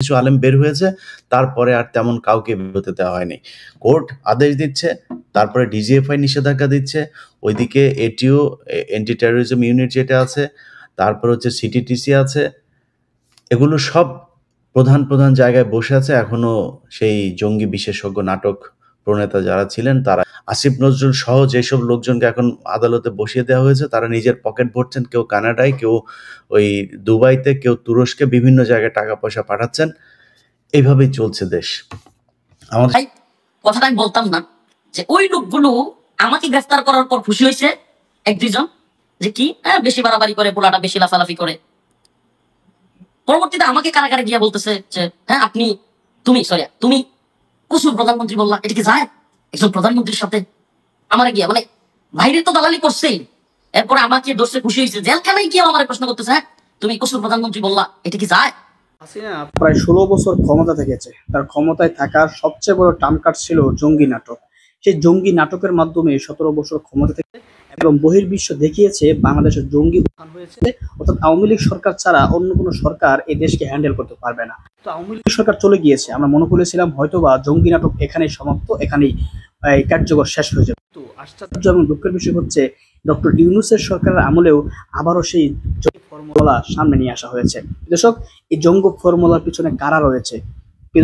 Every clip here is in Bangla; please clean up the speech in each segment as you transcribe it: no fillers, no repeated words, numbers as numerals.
কিছু আলেম বের হয়েছে, তারপরে আর তেমন কাউকে বের হতে দেওয়া হয়নি। কোর্ট আদেশ দিচ্ছে, তারপরে ডিজিএফআই নিষেধাজ্ঞা দিচ্ছে, ওইদিকে এটিও অ্যান্টি টেরোরিজম ইউনিট যেটা আছে, তারপর হচ্ছে সিটিটিসি আছে, এগুলো সব প্রধান জায়গায় বসে আছে। এখনো সেই জঙ্গি বিশেষজ্ঞ নাটক প্রণেতা যারা ছিলেন তারা, আসিফ নজরুল সহ যেসব লোকজনকে এখন আদালতে বসিয়ে দেওয়া হয়েছে, তারা নিজের পকেট ভরছেন, কেউ কানাডায়, কেউ ওই দুবাইতে, কেউ তুরস্কে, বিভিন্ন জায়গায় টাকা পয়সা পাঠাচ্ছেন। এইভাবেই চলছে দেশ। আমাদের কথাটা আমি বলতাম না যে ওই লোকগুলো আমাকে গ্রেফতার করার পর খুশি হয়েছে এক দুইজন, যে কি বেশি বাড়াবাড়ি করে, পোলাটা বেশি লাফালাফি করে। পরবর্তীতে আমাকে কারাগারে গিয়া বলতেছে যে হ্যাঁ তুমি কুসুর প্রধানমন্ত্রী বললা, এটা কি যায় একজন প্রধানমন্ত্রীর সাথে? আমার গিয়া মানে বাইরে তো দালালি করছেই, এরপরে আমাকে দোষে খুশি হয়েছে, জেলখানায় গিয়ে আমার প্রশ্ন করতেছে হ্যাঁ তুমি কুসুর প্রধানমন্ত্রী বললা, এটা কি যায়? হাসিনা প্রায় 16 বছর ক্ষমতা থেকেছে। তার ক্ষমতায় থাকার সবচেয়ে বড় টার্মকার্ড ছিল জঙ্গি নাটক। সেই জঙ্গি নাটকের মাধ্যমে 17 বছর ক্ষমতা থেকে এবং বহির্বিশ্ব দেখিয়েছে বাংলাদেশের জঙ্গি উত্থান হয়েছে, অর্থাৎ আওয়ামী লীগ সরকার ছাড়া অন্য কোনো সরকার এই দেশকে হ্যান্ডেল করতে পারবে না। তো আওয়ামী লীগ সরকার চলে গিয়েছে, আমরা মনে করেছিলাম হয়তোবা জঙ্গি নাটক এখানেই সমাপ্ত, এখানেই কার্যকর শেষ হয়ে যাবে। তো আশ্চর্য এবং দুঃখের বিষয় হচ্ছে ডক্টর ইউনূসের সরকারের আমলেও আবারও সেই জঙ্গি ফর্মুলা সামনে নিয়ে আসা হয়েছে। দর্শক, এই জঙ্গি ফর্মুলার পিছনে কারা রয়েছে,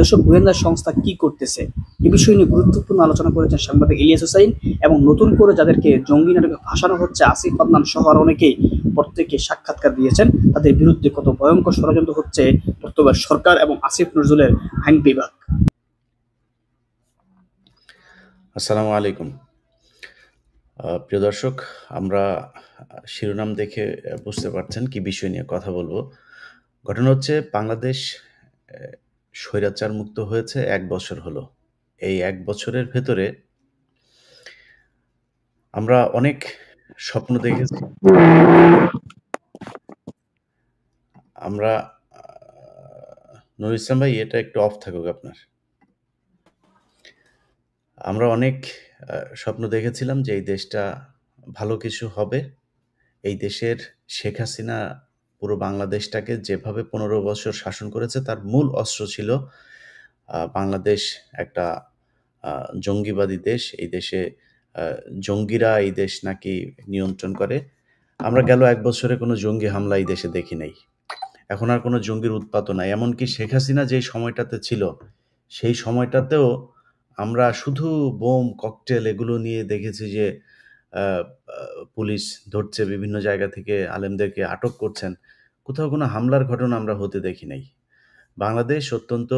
দর্শক গোয়েন্দা সংস্থা কি করতেছে, এই বিষয় নিয়ে গুরুত্বপূর্ণ আলোচনা করেছেন সাংবাদিক ইলিয়াস হোসাইন। এবং নতুন করে যাদেরকে জঙ্গি নাটকে ফাঁসানো হচ্ছে, আসিফ আদনান সহ আর অনেকেই প্রত্যেকে সাক্ষাৎকার দিয়েছেন, তাদের বিরুদ্ধে কত ভয়ঙ্কর ষড়যন্ত্র হচ্ছে বর্তমান সরকার এবং আসিফ নজরুলের আইন বিভাগ। আসসালামু আলাইকুম। প্রিয় দর্শক, আমরা শিরোনাম দেখে বুঝতে পারছেন কি বিষয় নিয়ে কথা বলবো। ঘটনা হচ্ছে বাংলাদেশ স্বৈরাচার মুক্ত হয়েছে 1 বছর হলো। এই 1 বছরের ভেতরে আমরা অনেক স্বপ্ন দেখেছি। আমরা নুরুল ইসলাম ভাই, এটা একটু অফ থাকুক আপনার। আমরা অনেক স্বপ্ন দেখেছিলাম যে এই দেশটা ভালো কিছু হবে। এই দেশের শেখ হাসিনা পুরো বাংলাদেশটাকে যেভাবে 15 বছর শাসন করেছে, তার মূল অস্ত্র ছিল বাংলাদেশ একটা জঙ্গিবাদী দেশ। এই দেশে জঙ্গিরা এই দেশ নাকি নিয়ন্ত্রণ করে। আমরা গেল 1 বছরে কোনো জঙ্গি হামলা এই দেশে দেখি নাই। এখন আর কোনো জঙ্গির উৎপাতও নাই। এমনকি শেখ হাসিনা যেই সময়টাতে ছিল, সেই সময়টাতেও আমরা শুধু বোম, ককটেল এগুলো নিয়ে দেখেছি যে আ আ পুলিশ ধরছে, বিভিন্ন জায়গা থেকে আলেমদেরকে আটক করছেন। কোথাও কোনো হামলার ঘটনা আমরা হতে দেখি নাই। বাংলাদেশ অত্যন্ত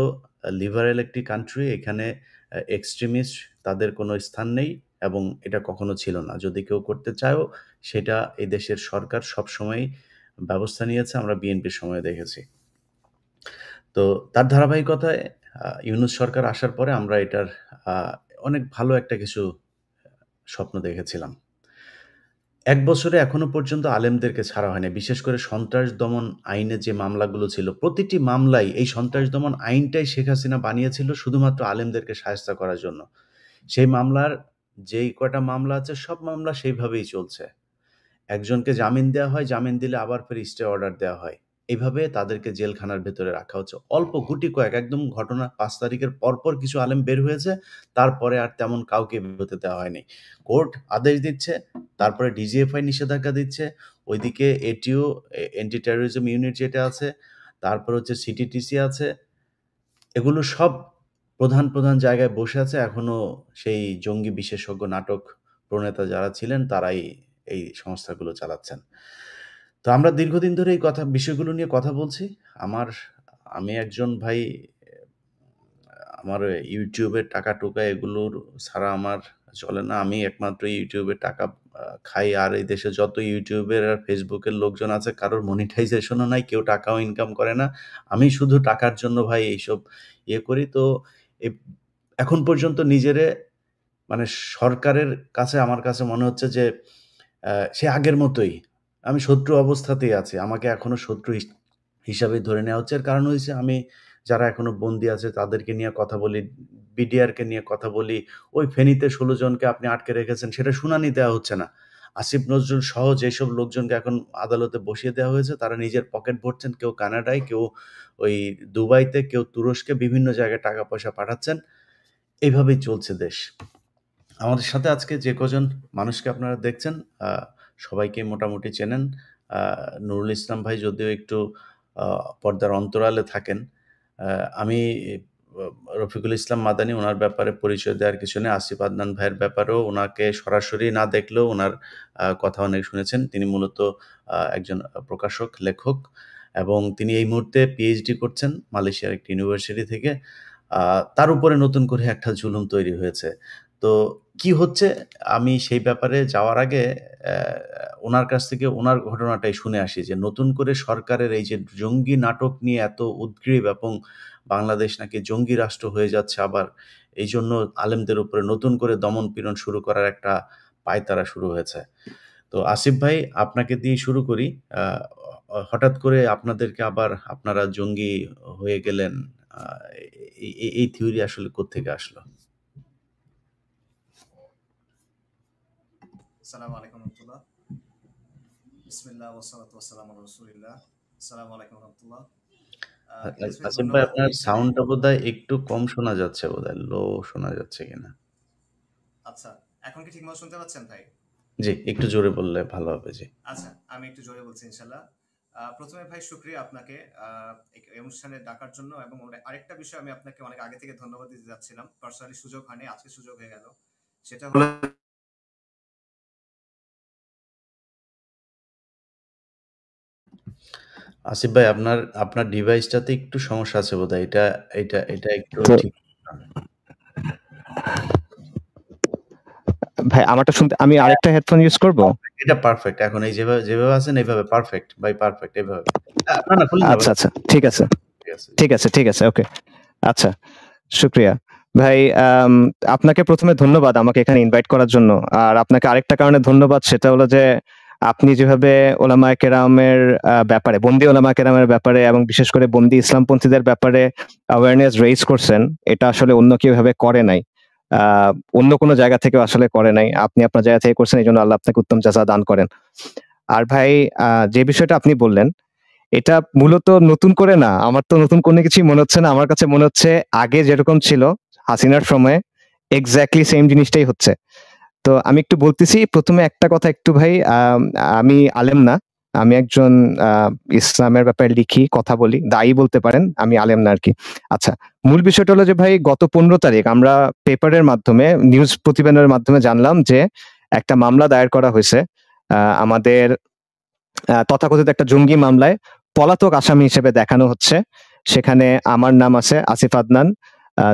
লিবারেল একটি কান্ট্রি। এখানে এক্সট্রিমিস্ট তাদের কোনো স্থান নেই এবং এটা কখনো ছিল না। যদি কেউ করতে চায়ও, সেটা এই দেশের সরকার সবসময়ই ব্যবস্থা নিয়েছে। আমরা বিএনপির সময়ে দেখেছি। তো তার ধারাবাহিকতায় ইউনূস সরকার আসার পরে আমরা এটার আ অনেক ভালো একটা কিছু স্বপ্ন দেখেছিলাম। 1 বছরে এখনো পর্যন্ত আলেমদেরকে ছাড়া হয়নি। বিশেষ করে সন্ত্রাস দমন আইনে যে মামলাগুলো ছিল, প্রতিটি মামলায় এই সন্ত্রাস দমন আইনটাই শেখ হাসিনা বানিয়েছিল শুধুমাত্র আলেমদেরকে শায়েস্তা করার জন্য। সেই মামলার যেই কয়টা মামলা আছে, সব মামলা সেইভাবেই চলছে। একজনকে জামিন দেওয়া হয়, জামিন দিলে আবার ফের স্টে অর্ডার দেওয়া হয়। এভাবে তাদেরকে জেলখানার ভেতরে রাখা হচ্ছে। অল্প গুটি কয়েক, একদম ঘটনা ৫ তারিখের পরপর কিছু আলেম বের হয়েছে, তারপরে আর তেমন কাউকে বের হতে দেওয়া হয়নি। কোর্ট আদেশ দিচ্ছে, তারপরে ডিজিএফআই নিষেধাজ্ঞা দিচ্ছে, ওইদিকে এটিও অ্যান্টি টেরোরিজম ইউনিট যেটা আছে, তারপর হচ্ছে সিটিটিসি আছে। এগুলো সব প্রধান জায়গায় বসে আছে। এখনো সেই জঙ্গি বিশেষজ্ঞ নাটক প্রণেতা যারা ছিলেন তারাই এই সংস্থাগুলো চালাচ্ছেন। তো আমরা দীর্ঘদিন ধরে এই বিষয়গুলো নিয়ে কথা বলছি। আমি একজন ভাই, আমার YouTube এর টাকা-টুকা এগুলোর ছাড়া আমার চলে না। আমি একমাত্র YouTube এর টাকা খাই। আর এই দেশে যত YouTube এর আর Facebook এর লোকজন আছে, কারোর মনিটাইজেশন ও নাই, কেউ টাকাও ইনকাম করে না। আমি শুধু টাকার জন্য ভাই এইসব করি। তো এ এখন পর্যন্ত নিজেরে মানে সরকারের কাছে আমার কাছে মনে হচ্ছে যে সে আগের মতোই। আমি শত্রু অবস্থাতেই আছি। আমাকে এখনো শত্রু হিসাবেই ধরে নেওয়া হচ্ছে। এর কারণ হইছে আমি যারা এখনো বন্দী আছে তাদেরকে নিয়ে কথা বলি, বিডিআরকে নিয়ে কথা বলি। ওই ফেনীতে ১৬ জনকে আপনি আটকে রেখেছেন, সেটা শুনানি দেওয়া হচ্ছে না। আসিফ নজরুল সহ যেসব লোকজনকে এখন আদালতে বসিয়ে দেওয়া হয়েছে তারা নিজের পকেট ভরছেন, কেউ কানাডায়, কেউ ওই দুবাইতে, কেউ তুরস্কে, বিভিন্ন জায়গায় টাকা পয়সা পাঠাচ্ছেন। এইভাবেই চলছে দেশ। আমাদের সাথে আজকে যে কজন মানুষকে আপনারা দেখছেন সবাইকে মোটামুটি চেনেন। নুরুল ইসলাম ভাই যদিও একটু পর্দার অন্তরালে থাকেন। আমি রফিকুল ইসলাম মাদানী, ওনার ব্যাপারে পরিচয় দেওয়ার কিছু নেই। আসিফ আদনান ভাইয়ের ব্যাপারেও ওনাকে সরাসরি না দেখলেও ওনার কথা অনেক শুনেছেন। তিনি মূলত একজন প্রকাশক, লেখক এবং তিনি এই মুহূর্তে পিএইচডি করছেন মালয়েশিয়ার একটি ইউনিভার্সিটি থেকে। তার উপরে নতুন করে একটা জুলুম তৈরি হয়েছে। তো কি হচ্ছে আমি সেই ব্যাপারে যাওয়ার আগে ওনার কাছ থেকে ওনার ঘটনাটাই শুনে আসি যে নতুন করে সরকারের এই যে জঙ্গি নাটক নিয়ে এত উদ্গ্রীব এবং বাংলাদেশ নাকি জঙ্গি রাষ্ট্র হয়ে যাচ্ছে, আবার এই জন্য আলেমদের উপরে নতুন করে দমন-পীড়ন শুরু করার একটা পায়তারা শুরু হয়েছে। তো আসিফ ভাই, আপনাকে দিয়ে শুরু করি। হঠাৎ করে আপনাদেরকে আবার আপনারা জঙ্গি হয়ে গেলেন, এই থিওরি আসলে কোত্থেকে আসলো? আসসালামু আলাইকুম রহমতুল্লাহ। বিসমিল্লাহ ওয়াসসালাতু ওয়াসসালামু আলা রাসূলিল্লাহ। আসসালামু আলাইকুম রহমতুল্লাহ। আসিফ ভাই, আপনার সাউন্ডটা বোধহয় একটু কম শোনা যাচ্ছে, বোধহয় লো শোনা যাচ্ছে কিনা। আচ্ছা, এখন কি ঠিকমতো শুনতে পাচ্ছেন ভাই? জি, একটু জোরে বললে ভালো হবে। জি আচ্ছা, আমি একটু জোরে বলছি ইনশাআল্লাহ। প্রথমে ভাই শুকরিয়া আপনাকে এই অনুষ্ঠানে ডাকার জন্য, এবং আরেকটা বিষয় আমি আপনাকে অনেক আগে থেকে ধন্যবাদ দিতে যাচ্ছিলাম। পার্সোনালি সুযোগ হয়নি, আজকে সুযোগ হয়ে গেল। সেটা হলো আসিফ ভাই, আপনার ডিভাইসটাতে একটু সমস্যা আছে বোধহয়। এটা একটু ঠিক ভাই, আমারটা শুনতে আমি আরেকটা হেডফোন ইউজ করব? এটা পারফেক্ট। এখন এই যেভাবে আছেন এইভাবে পারফেক্ট ভাই, পারফেক্ট এইভাবে। না খুলুন না আচ্ছা ভাই। আচ্ছা, ঠিক আছে ঠিক আছে, ওকে। আচ্ছা, শুকরিয়া ভাই। আপনাকে প্রথমে ধন্যবাদ আমাকে এখানে ইনভাইট করার জন্য। আর আপনাকে আরেকটা কারণে ধন্যবাদ, সেটা হলো যে আপনি যেভাবে ওলামায়ে কেরামের ব্যাপারে, বন্দি ওলামায়ে কেরামের ব্যাপারে এবং বিশেষ করে বন্দি ইসলামপন্থীদের ব্যাপারে অ্যাওয়ারনেস রেইজ করছেন, এটা আসলে অন্য কেউ এভাবে করে নাই। অন্য কোনো জায়গা থেকেও আসলে করে নাই। আপনি আপনার জায়গা থেকে করছেন, এই জন্য আল্লাহ আপনাকে উত্তম জাযা দান করেন। আর ভাই, যে বিষয়টা আপনি বললেন, এটা মূলত নতুন করে না। আমার তো নতুন কোনো কিছুই মনে হচ্ছে না। আমার কাছে মনে হচ্ছে আগে যেরকম ছিল হাসিনার সময়ে এক্স্যাক্টলি সেম জিনিসটাই হচ্ছে। তো আমি একটু বলতেছি। প্রথমে একটা কথা একটু ভাই, আমি আলেম না, আমি একজন ইসলামের ব্যাপারে লিখি, কথা বলি, দায়ী বলতে পারেন, আমি আলেম না আর কি। আচ্ছা, মূল বিষয়টা হলো যে ভাই, গত 15 তারিখ আমরা পেপারের মাধ্যমে, নিউজ প্রতিবেদনের মাধ্যমে জানলাম যে একটা মামলা দায়ের করা হয়েছে আমাদের তথাকথিত একটা জঙ্গি মামলায় পলাতক আসামি হিসেবে দেখানো হচ্ছে। সেখানে আমার নাম আছে আসিফ আদনান,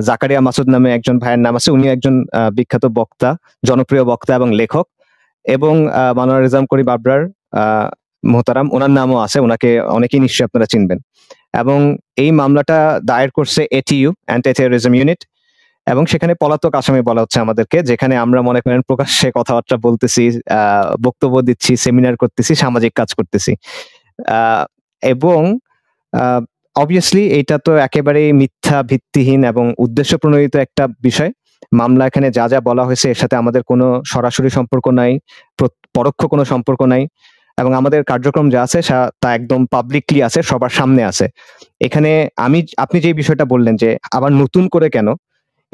জাকারিয়া মাসুদ নামে একজন ভাইয়ের নাম আছে, উনি একজন বিখ্যাত বক্তা, জনপ্রিয় বক্তা এবং লেখক, এবং মানোয়ার রেজাম করিম আবরার মোহতারাম, ওনার নামও আছে, ওনাকে অনেকেই নিশ্চয়ই আপনারা চিনবেন। এবং এই মামলাটা দায়ের করছে এটিইউ, অ্যান্টি টেরোরিজম ইউনিট, এবং সেখানে পলাতক আসামি বলা হচ্ছে আমাদেরকে, যেখানে আমরা মনে করেন প্রকাশ্যে কথাবার্তা বলতেছি, বক্তব্য দিচ্ছি, সেমিনার করতেছি, সামাজিক কাজ করতেছি। এবং অবভিয়াসলি এটা তো একেবারেই মিথ্যা, ভিত্তিহীন এবং উদ্দেশ্য প্রণোদিত একটা বিষয়। মামলা এখানে যা যা বলা হয়েছে এর সাথে আমাদের কোনো সরাসরি সম্পর্ক নাই, পরোক্ষ কোনো সম্পর্ক নাই, এবং আমাদের কার্যক্রম যা আছে তা একদম পাবলিকলি আছে, সবার সামনে আছে। এখানে আপনি যে বিষয়টা বললেন যে আবার নতুন করে কেন,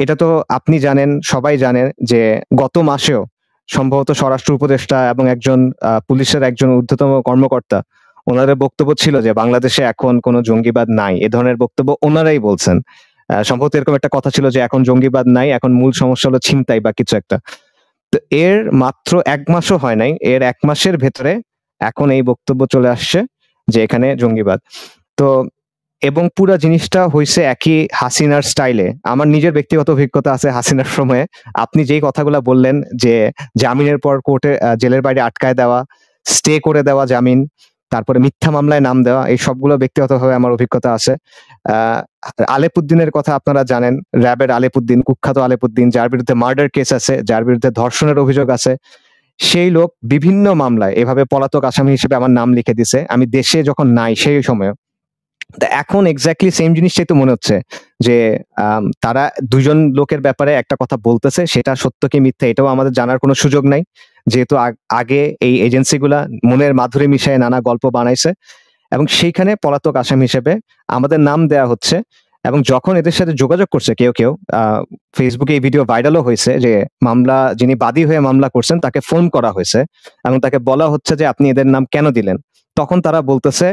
এটা তো আপনি জানেন, সবাই জানেন যে গত মাসেও সম্ভবত স্বরাষ্ট্র উপদেষ্টা এবং একজন পুলিশের একজন ঊর্ধ্বতম কর্মকর্তা, ওনাদের বক্তব্য ছিল যে বাংলাদেশে এখন কোনো জঙ্গিবাদ নাই। এ ধরনের বক্তব্য ওনারাই বলছেন। সম্ভবত এরকম একটা কথা ছিল যে এখন জঙ্গিবাদ নাই, এখন মূল সমস্যা হলো ছিনতাই বা কিছু একটা। তো এর মাত্র 1 মাসও হয় নাই, এর 1 মাসের ভেতরে এখন এই বক্তব্য চলে আসছে যে এখানে জঙ্গিবাদ। তো এবং পুরা জিনিসটা হয়েছে একই হাসিনার স্টাইলে। আমার নিজের ব্যক্তিগত অভিজ্ঞতা আছে হাসিনার সময়ে। আপনি যেই কথাগুলো বললেন যে জামিনের পর কোর্টে জেলের বাইরে আটকায় দেওয়া, স্টে করে দেওয়া জামিন, তারপরে মিথ্যা মামলায় নাম দেওয়া, এই সবগুলো ব্যক্তিগতভাবে আমার অভিজ্ঞতা আছে। আলেপুদ্দিনের কথা আপনারা জানেন, র্যাবের আলেপুদ্দিন, কুখ্যাত আলেপুদ্দিন, যার বিরুদ্ধে মার্ডার কেস আছে, যার বিরুদ্ধে ধর্ষণের অভিযোগ আছে, সেই লোক বিভিন্ন মামলায় এভাবে পলাতক আসামি হিসেবে আমার নাম লিখে দিছে আমি দেশে যখন নাই সেই সময়। এখন এক্স্যাক্টলি সেম জিনিসটাই তো মনে হচ্ছে যে তারা দুজন লোকের ব্যাপারে একটা কথা বলতেছে, সেটা সত্য কি মিথ্যা এটাও আমাদের জানার কোনো সুযোগ নাই। যেহেতু আগে এই এজেন্সিগুলা মনের মাধুরী মিশায় নানা গল্প বানাইছে এবং সেইখানে পলাতক আসামি হিসেবে আমাদের নাম দেয়া হচ্ছে। এবং যখন এদের সাথে যোগাযোগ করছে কেউ কেউ, ফেসবুকে এই ভিডিও ভাইরালও হয়েছে যে যিনি বাদী হয়ে মামলা করছেন তাকে ফোন করা হয়েছে এবং তাকে বলা হচ্ছে যে আপনি এদের নাম কেন দিলেন। তখন তারা বলতেছে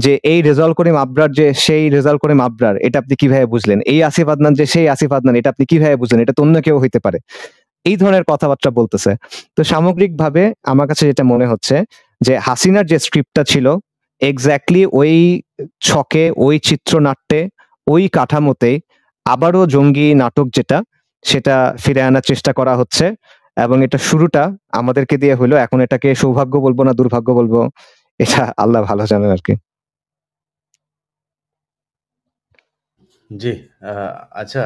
যে এই রেজাউল করিম আবরার যে সেই রেজাউল করিম আবরার, এটা আপনি কিভাবে বুঝলেন? এই আসিফ আদনান যে সেই আসিফ আদনান, এটা আপনি কিভাবে বুঝলেন? এটা তো অন্য কেউ হইতে পারে। এই ধরনের কথাবার্তা বলতেছে। তো সামগ্রিকভাবে আমার কাছে যেটা মনে হচ্ছে যে হাসিনার যে স্ক্রিপ্টটা ছিল এক্স্যাক্টলি ওই ছকে, ওই চিত্রনাট্যে, ওই কাঠামোতে আবারও জঙ্গি নাটক যেটা, সেটা ফিরে আনার চেষ্টা করা হচ্ছে। এবং এটা শুরুটা আমাদেরকে দিয়ে হলো, এখন এটাকে সৌভাগ্য বলবো না দুর্ভাগ্য বলবো এটা আল্লাহ ভালো জানেন আর কি। জি, আচ্ছা,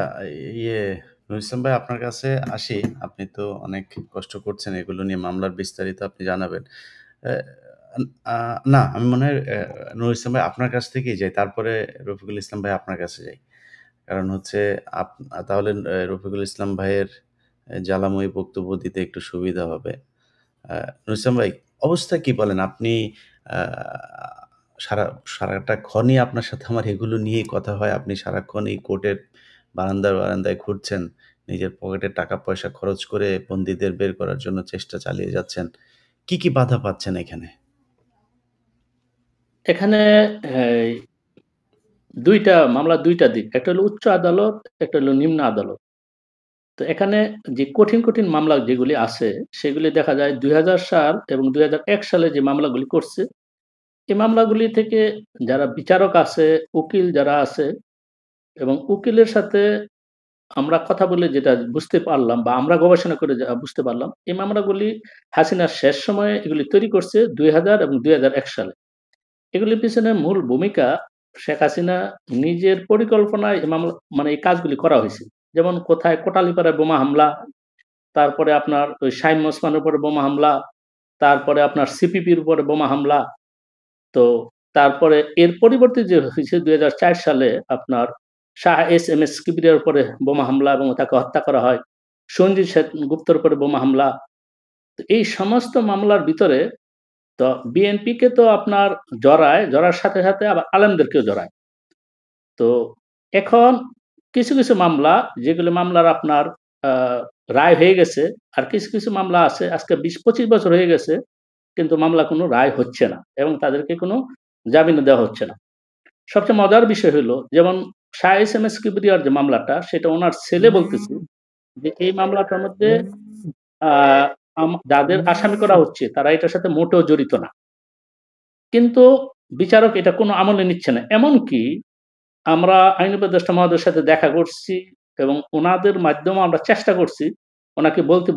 ইয়ে নুর ইসলাম ভাই, আপনার কাছে আসি। আপনি তো অনেক কষ্ট করছেন এগুলো নিয়ে, মামলার বিস্তারিত আপনি জানাবেন। না, আমি মনে হয় নুর ইসলাম ভাই আপনার কাছ থেকেই যাই, তারপরে রফিকুল ইসলাম ভাই আপনার কাছে যাই। কারণ হচ্ছে তাহলে রফিকুল ইসলাম ভাইয়ের জ্বালাময়ী বক্তব্য দিতে একটু সুবিধা হবে। নুর ইসলাম ভাই, অবস্থা কি বলেন? আপনি সারাটাক্ষণই আপনার সাথে আমার এগুলো নিয়েই কথা হয়। আপনি সারাক্ষণ এই কোর্টের বারান্দায় ঘুরছেন। নিজের পকেটের টাকা পয়সা খরচ করে বন্দীদের বের করার জন্য চেষ্টা চালিয়ে যাচ্ছেন। কি বাধা পাচ্ছেন এখানে? এখানে এই মামলার ২টা দিক। একটা হলো উচ্চ আদালত, একটা হলো নিম্ন আদালত। তো এখানে যে কঠিন মামলা যেগুলি আছে, সেগুলি দেখা যায় ২০০০ সাল এবং ২০০১ সালে যে মামলাগুলি করছে, এই মামলাগুলি থেকে যারা বিচারক আছে, উকিল যারা আছে এবং উকিলের সাথে আমরা কথা বলে যেটা বুঝতে পারলাম বা আমরা গবেষণা করে যা বুঝতে পারলাম, এই মামলাগুলি হাসিনার শেষ সময়ে এগুলি তৈরি করছে ২০০০ এবং ২০০১ সালে। এগুলির পিছনে মূল ভূমিকা শেখ হাসিনা নিজের পরিকল্পনায় এই মামলা মানে এই কাজগুলি করা হয়েছে। যেমন কোথায় কোটালীপাড়ায় বোমা হামলা, তারপরে আপনার ওই শাইম ওসমানের উপরে বোমা হামলা, তারপরে আপনার সিপিপির উপরে বোমা হামলা। তো তারপরে এর পরিবর্তে যে হয়েছে ২০০৪ সালে আপনার শাহ এস কিবরিয়ার উপরে বোমা হামলা এবং তাকে হত্যা করা হয়। সঞ্জিত গুপ্তের উপরে বোমা হামলা। তো এই সমস্ত মামলার ভিতরে তো বিএনপিকে তো আপনার জড়ার সাথে আবার আলেমদেরকেও জড়ায়। তো এখন কিছু মামলা, যেগুলো মামলার আপনার আ রায় হয়ে গেছে, আর কিছু মামলা আছে আজকে ২০-২৫ বছর হয়ে গেছে, কিন্তু মামলা কোনো রায় হচ্ছে না এবং তাদেরকে কোনো জামিনও দেওয়া হচ্ছে না। সবচেয়ে মজার বিষয় হলো, যেমন শাহ এস কিবরিয়ার যে মামলাটা, সেটা উনার ছেলে বলতেছে যে এই মামলাটার মধ্যে আ যাদের আসামি করা হচ্ছে তারা এটার সাথে মোটেও জড়িত না। কিন্তু বিচারক এটা কোনো আমলে নিচ্ছে না। এমনকি আমরা আইন উপদেষ্টা মহোদয়ের সাথে দেখা করছি এবং উনাদের মাধ্যমেও আমরা চেষ্টা করছি, উনাকে বলতে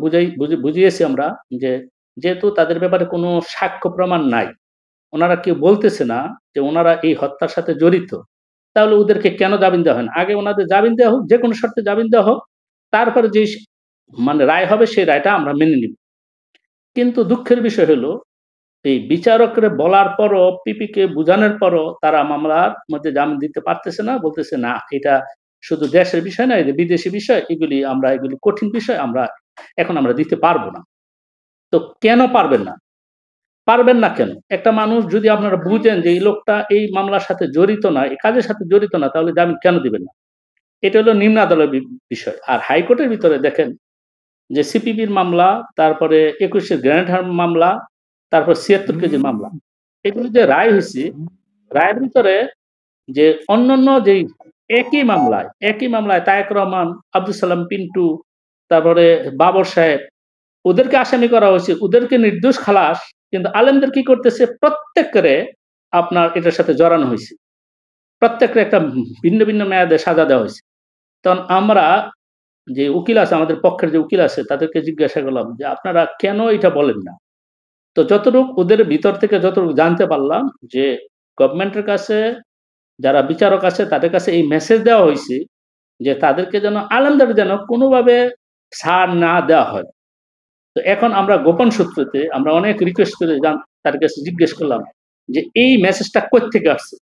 বুঝিয়েছি আমরা যে, যেহেতু তাদের ব্যাপারে কোনো সাক্ষ্য প্রমাণ নাই, উনারা কেউ বলতেছে না যে উনারা এই হত্যার সাথে জড়িত। তাহলে ওদেরকে কেন জামিন দেওয়া হয় না? আগে উনাদের জামিন দেওয়া হোক, যেকোনো শর্তে জামিন দেওয়া হোক। তারপরে যে মানে রায় হবে সেই রায়টা আমরা মেনে নিব। কিন্তু দুঃখের বিষয় হলো, এই বিচারকরা বলার পরও, পিপিকে বুঝানোর পরও তারা মামলার মধ্যে জামিন দিতে পারতেছে না। বলতেছে, "না, এটা শুধু দেশের বিষয় না, এটা বিদেশি বিষয়। এগুলি কঠিন বিষয়। এখন আমরা দিতে পারব না।" তো কেন পারবেন না? পারবেন না কেন? একটা মানুষ যদি আপনারা বুঝেন যে এই লোকটা এই মামলার সাথে জড়িত না, এই কাজের সাথে জড়িত না, তাহলে জামিন কেন দিবেন না? এটা হলো নিম্ন আদালতের বিষয়। আর হাইকোর্টের ভিতরে দেখেন যে সিপিবির মামলা, তারপরে ২১ এর গ্রেনেড হামলা মামলা, তারপর ৭৬ কেজির মামলা। এগুলো যে রায় হইছে, রায়ের ভিতরে যে অন্যান্য যেই একই মামলায় তায়েক রহমান, আব্দুল সালাম পিন্টু, তারপরে বাবর সাহেব, ওদেরকে আসামি করা হয়েছে, ওদেরকে নির্দোষ খালাস। কিন্তু আলেমদের কি করতেছে? প্রত্যেককে আপনার এটার সাথে জড়ানো হইছে। প্রত্যেককে একটা ভিন্ন মেয়াদে সাজা দেওয়া হইছে। তখন আমরা যে উকিল আছে, আমাদের পক্ষের যে উকিল আছে, তাদেরকে জিজ্ঞাসা করলাম যে, "আপনারা কেন এটা বলেন না?" তো যতটুকু ওদের ভিতর থেকে যতটুকু জানতে পারলাম যে গভর্নমেন্টের কাছে যারা বিচারক আছে তাদের কাছে এই মেসেজ দেওয়া হইছে যে তাদেরকে যেন আলেমদের যেন কোনোভাবে ছাড় না দেওয়া হয়। তো এখন আমরা গোপন সূত্রতে আমরা অনেক রিকোয়েস্ট করে তাদের কাছে জিজ্ঞেস করলাম যে এই মেসেজটা কোত্থেকে আসছে?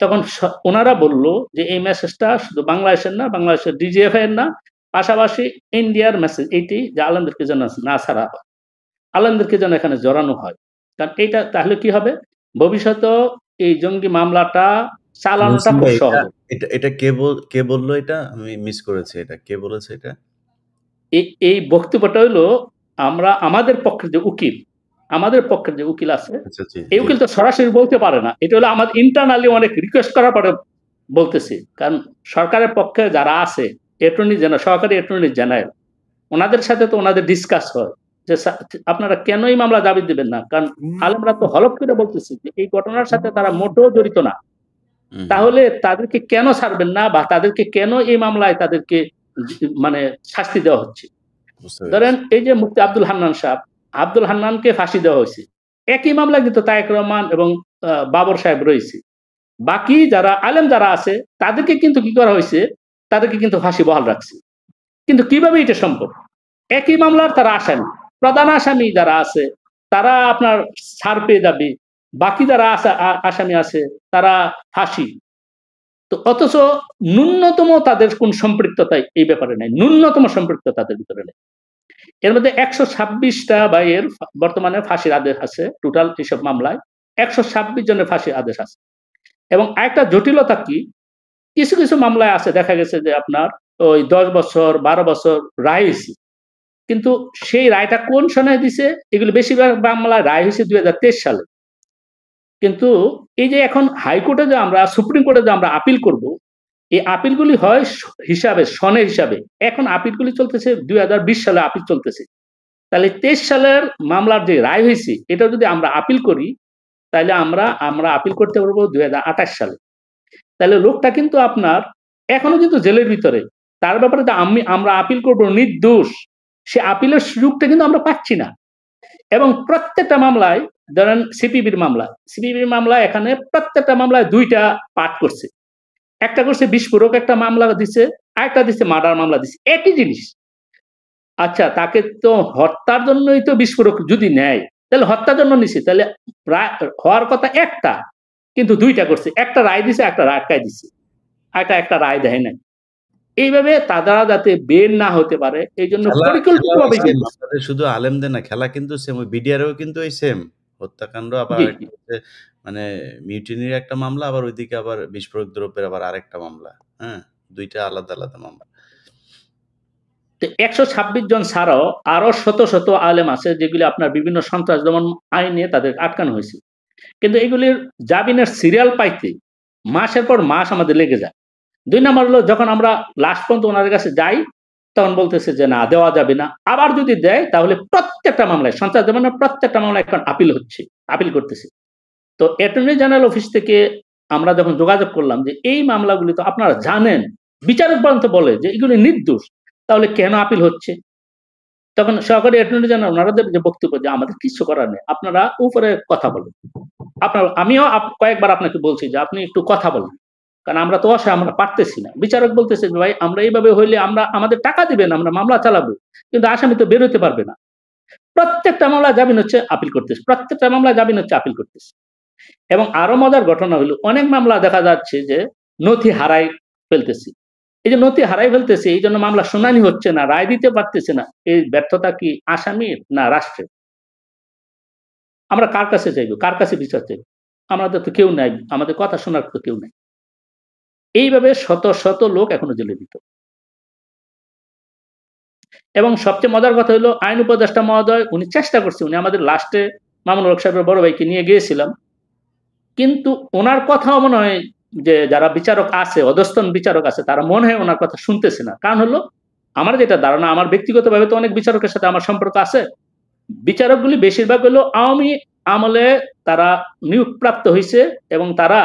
তখন ওনারা বলল যে এই মেসেজটা শুধু বাংলাদেশের না, বাংলাদেশের ডিজিএফআই এর না, পাশাপাশি ইন্ডিয়ার মেসেজ এইটি, যে আলেমদেরকে যেন না ছাড়া হয়। আলেমদেরকে যেন এখানে জড়ানো হয়। কারণ এইটা তাহলে কি হবে? ভবিষ্যতেও এই জঙ্গি মামলাটা চালানোটা মহসিন খুব ভাই, এটা সহজ হবে। এটা এটা কে বলল এটা? আমি মিস করেছি এটা। কে বলেছে এটা? এই বক্তব্যটা হইলো আমাদের পক্ষের যে উকিল, আছে, আচ্ছা, জি, এই জি। উকিল তো সরাসরি বলতে পারে না। এটা হলো আমাদের ইন্টারনালি অনেক রিকোয়েস্ট করার পরে বলতেছি। কারণ সরকারের পক্ষে যারা আছে, সহকারী অ্যাটর্নি জেনারেল, ওনাদের সাথে তো ওনাদের ডিসকাস হয় যে আপনারা কেন এই মামলা দাবি দিবেন না? কারণ আলেমরা তো হলফ করে বলতেছে যে এই ঘটনার সাথে তারা মোটেও জড়িত না। হুম, হুম। তাহলে তাদেরকে কেন ছাড়বেন না, বা তাদেরকে কেন এই মামলায় তাদেরকে মানে শাস্তি দেওয়া হচ্ছে? বুঝতে পেরেছি। ধরেন এই যে মুফতি আব্দুল হান্নান সাহেব, আব্দুল হান্নানকে ফাঁসি দেওয়া হয়েছে। একই মামলায় কিন্তু তায়েক রহমান এবং বাবর সাহেব রয়েছে। বাকি যারা আলেম যারা আছে তাদেরকে কিন্তু কি করা হয়েছে? তাদেরকে কিন্তু ফাঁসি বহাল রাখছে। কিন্তু কিভাবে এটা সম্ভব? একই মামলার তারা আসামি। প্রধান আসামি যারা আছে তারা আপনার ছাড় পেয়ে যাবে। বাকি যারা আসামি আছে তারা ফাঁসি। তো অথচ ন্যূনতম তাদের কোন সম্পৃক্ততা এই ব্যাপারে নাই। ন্যূনতম সম্পৃক্ততা তাদের ভিতরে নেই। এর মধ্যে ১২৬টা ভাইয়ের বর্তমানে ফাঁসির আদেশ আছে। টোটাল এসব মামলায় ১২৬ জনের ফাঁসির আদেশ আছে। এবং আরেকটা জটিলতা কি? কিছু, কিছু মামলায় আছে দেখা গেছে যে আপনার ওই ১০ বছর, ১২ বছর রায় হইছে। কিন্তু সেই রায়টা কোন সনে দিছে? এগুলো বেশিরভাগ মামলায় রায় হইছে ২০২৩ সালে। কিন্তু এই যে এখন হাইকোর্টে যে সুপ্রিম কোর্টে যে আমরা আপিল করব, এই আপিলগুলি হয় সনের হিসাবে। এখন আপিলগুলি চলতেছে ২০২০ সালে আপিল চলতেছে। তাহলে ২৩ সালের মামলার যে রায় হইছে, এটা যদি আমরা আপিল করি, তাইলে আমরা আপিল করতে পারবো ২০২৮ সালে। তাহলে লোকটা কিন্তু আপনার এখনো কিন্তু জেলের ভিতরে। তার ব্যাপারে যে আমরা আপিল করব নির্দোষ, সে আপিলের সুযোগটা কিন্তু আমরা পাচ্ছি না। এবং প্রত্যেকটা মামলায়, ধরেন সিপিবির মামলা এখানে প্রত্যেকটা মামলায় ২ টা পাঠ করছে। একটা করছে বিস্ফোরক একটা মামলা দিছে, আরেকটা দিছে মার্ডার মামলা দিছে। একই জিনিস। আচ্ছা, তাকে তো হত্যার জন্যই তো বিস্ফোরক যদি নেয়, তাহলে হত্যার জন্য নিছে। তাহলে হওয়ার কথা একটা, কিন্তু ২ টা করছে। একটা রায় দিছে, একটা আটকায় দিছে। একটা রায় দেয় নাই। এইভাবে তারা যাতে বের না হতে পারে এইজন্য খেলাও পরিকল্পিতভাবে সেম। করতেছে। আপনাদের শুধু আলেমদের না, খেলা কিন্তু সেম। ওই বিডিআরেও কিন্তু ওই সেম হত্যাকাণ্ড, আবার জি, জি। আরেকটা হচ্ছে মানে মিউটিনির একটা মামলা, আবার ওইদিকে আবার বিস্ফোরক দ্রব্যের আবার আরেকটা মামলা। হ্যাঁ? ২ টা আলাদা, আলাদা মামলা। তো ১২৬ জন ছাড়াও আরো শত, শত আলেম আছে যেগুলি আপনার বিভিন্ন সন্ত্রাস দমন আইনে তাদের আটকানো হয়েছে। কিন্তু এগুলির জামিনের সিরিয়াল পাইতে মাসের পর মাস আমাদের লেগে যায়। ২ নাম্বার হলো যখন আমরা লাস্ট পর্যন্ত ওনাদের কাছে যাই, তখন বলতেছে যে না, দেওয়া যাবে না। আবার যদি দেয় তাহলে প্রত্যেকটা মামলায়, সন্ত্রাস দমনের প্রত্যেকটা মামলায় এখন আপিল করতেছে। তো অ্যাটর্নি জেনারেল অফিস থেকে আমরা যখন যোগাযোগ করলাম যে এই মামলাগুলি তো আপনারা জানেন, বিচারক পর্যন্ত বলে যে এগুলি নির্দোষ, তাহলে কেন আপিল হচ্ছে? তখন সহকারী অ্যাটর্নি জেনারেল ওনাদের যে বক্তব্য যে আমাদের কিছু করার নেই, আপনারা উপরে কথা বলেন। আমিও কয়েকবার আপনাকে বলছি যে আপনি একটু কথা বলেন, কারণ আমরা তো অসহায়, আমরা পারতেছি না। বিচারক বলতেছে যে ভাই আমরা এইভাবে হইলে আমাদের টাকা দিবেন, আমরা মামলা চালাবো, কিন্তু আসামি তো বের হইতে পারবে না। প্রত্যেকটা মামলা জামিন হচ্ছে আপিল করতেছে, প্রত্যেকটা মামলা জামিন হচ্ছে আপিল করতেছে। এবং আরো মজার ঘটনা হলো অনেক মামলা দেখা যাচ্ছে যে নথি হারাই ফেলতেছি। এই যে নথি হারাই ফেলতেছে, এই জন্য মামলা শুনানি হচ্ছে না, রায় দিতে পারতেছে না। এই ব্যর্থতা কি আসামির না রাষ্ট্রের? আমরা কার কাছে চাইবো? কার কাছে বিচার চাইবো? আমাদের তো কেউ নাই, আমাদের কথা শোনার তো কেউ নাই। এইভাবে শত, শত লোক এখনো জেলের ভিতর। এবং সবচেয়ে মজার কথা হলো আইন উপদেষ্টা মহোদয় উনি চেষ্টা করছে, উনি আমাদের লাস্টে মামুনুল হক সাহেবের বড় ভাইকে নিয়ে গিয়েছিলাম। কিন্তু ওনার কথাও মনে হয় যে যারা বিচারক আছে, অধস্তন বিচারক আছে, তারা মনে হয় ওনার কথা শুনতেছে না। কারণ হলো আমার যেটা ধারণা, আমার ব্যক্তিগতভাবে তো অনেক বিচারকের সাথে আমার সম্পর্ক আছে। বিচারকগুলি বেশিরভাগ হলো আওয়ামী আমলে তারা নিয়োগপ্রাপ্ত হইছে এবং তারা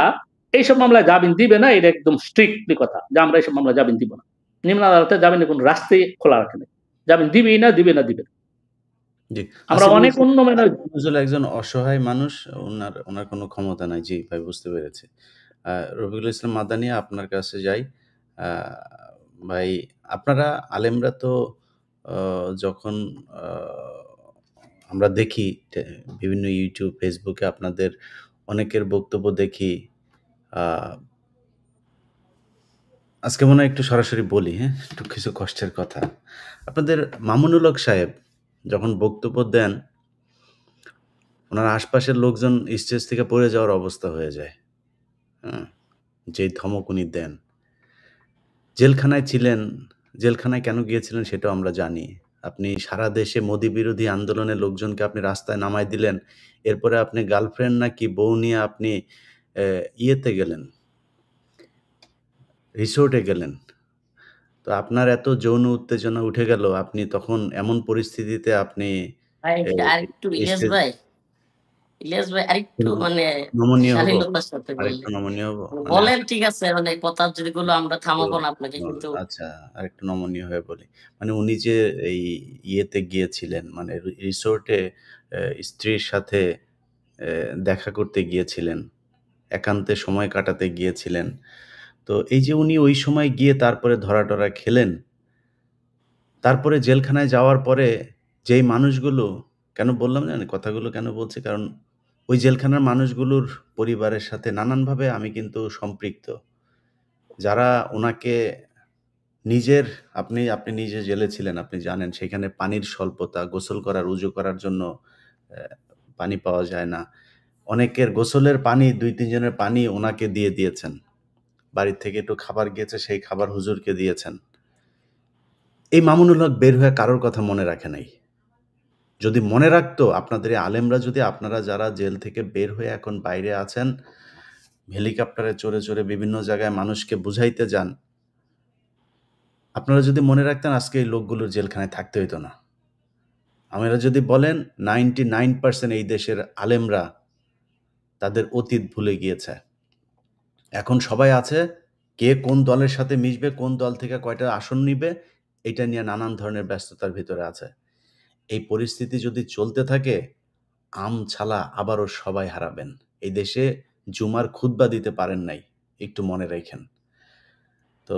এইসব মামলায় জামিন দিবে না। এটা একদম স্ট্রিক্টলি কথা যে আমরা এইসব মামলায় জামিন দিব না। নিম্ন আদালতে জামিনের কোনো রাস্তাই খোলা রাখে নাই। জামিন দিবেই না, দিবে না, দিবে না। জি। আমরা অনেক আসিফ একজন অসহায় মানুষ। উনার কোনো ক্ষমতা নাই। জি ভাই, বুঝতে পেরেছি। রফিকুল ইসলাম মাদানি, আপনার কাছে যাই। আ ভাই, আপনারা আলেমরা তো আ যখন আ আমরা দেখি বিভিন্ন YouTube, Facebook এ আপনাদের অনেকের বক্তব্য দেখি। আ আজকে মনে হয় একটু সরাসরি বলি, হ্যাঁ? একটু কিছু কষ্টের কথা। আপনাদের মামুনুল হক সাহেব যখন বক্তব্য দেন, উনার আশপাশের লোকজন স্টেজ থেকে পড়ে যাওয়ার অবস্থা হয়ে যায়। হ্যাঁ? যেই ধমক উনি দেন। জেলখানায় ছিলেন, জেলখানায় কেন গিয়েছিলেন সেটাও আমরা জানি। আপনি সারা দেশে মোদি বিরোধী আন্দোলনের লোকজনকে আপনি রাস্তায় নামায় দিলেন। এরপরে আপনি গার্লফ্রেন্ড নাকি বউ নিয়ে আপনি ইয়েতে গেলেন, রিসোর্টে গেলেন। তো আপনার এত যৌন উত্তেজনা উঠে গেল, আপনি তখন এমন পরিস্থিতিতে আপনি ভাই এ আরেকটু স্টেজ ইলিয়াস ভাই আরেকটু মানে নমনীয় হব? শালীনতার সাথে আরেকটু বললেন। নমনীয় হব? মানে মানে বলেন ঠিক আছে, মানে কথা যেগুলো আমরা তো থামাবো না আপনাকে, ও কিন্তু আচ্ছা, আরেকটু নমনীয় হয়ে বলি। মানে উনি যে এই ইয়েতে গিয়েছিলেন, মানে রিসোর্টে স্ত্রীর সাথে দেখা করতে গিয়েছিলেন, একান্তে সময় কাটাতে গিয়েছিলেন। তো এই যে উনি ওই সময় গিয়ে তারপরে ধরা-টরা খেলেন, তারপরে জেলখানায় যাওয়ার পরে যেই মানুষগুলো, কেন বললাম জানেন? কথাগুলো কেন বলছি? কারণ ওই জেলখানার মানুষগুলোর পরিবারের সাথে নানানভাবে আমি কিন্তু সম্পৃক্ত। যারা উনাকে নিজের, আপনি নিজে জেলে ছিলেন, আপনি জানেন সেখানে পানির স্বল্পতা, গোসল করার, উজু করার জন্য অ্যা পানি পাওয়া যায় না। অনেকের গোসলের পানি ২-৩ জনের পানি উনাকে দিয়ে দিয়েছেন। বাড়ির থেকে একটু খাবার গিয়েছে, সেই খাবার হুজুরকে দিয়েছেন। এই মামুনুল হক বের হয়ে কারোর কথা মনে রাখে নাই। যদি মনে রাখতো, আপনাদের এই আলেমরা যদি, আপনারা যারা জেল থেকে বের হয়ে এখন বাইরে আছেন, হেলিকপ্টারে চড়ে, চড়ে বিভিন্ন জায়গায় মানুষকে বুঝাইতে যান, আপনারা যদি মনে রাখতেন আজকে এই লোকগুলোর জেলখানায় থাকতে হইতো না। আপনারা যদি বলেন 99% এই দেশের আলেমরা তাদের অতীত ভুলে গিয়েছে। এখন সবাই আছে, কে কোন দলের সাথে মিশবে, কোন দল থেকে কয়টা আসন নিবে, এইটা নিয়ে নানান ধরনের ব্যস্ততার ভিতরে আছে। এই পরিস্থিতি যদি চলতে থাকে, ছালা আবারও সবাই হারাবেন। এই দেশে জুমার খুতবা দিতে পারেন নাই। একটু মনে রাইখেন। তো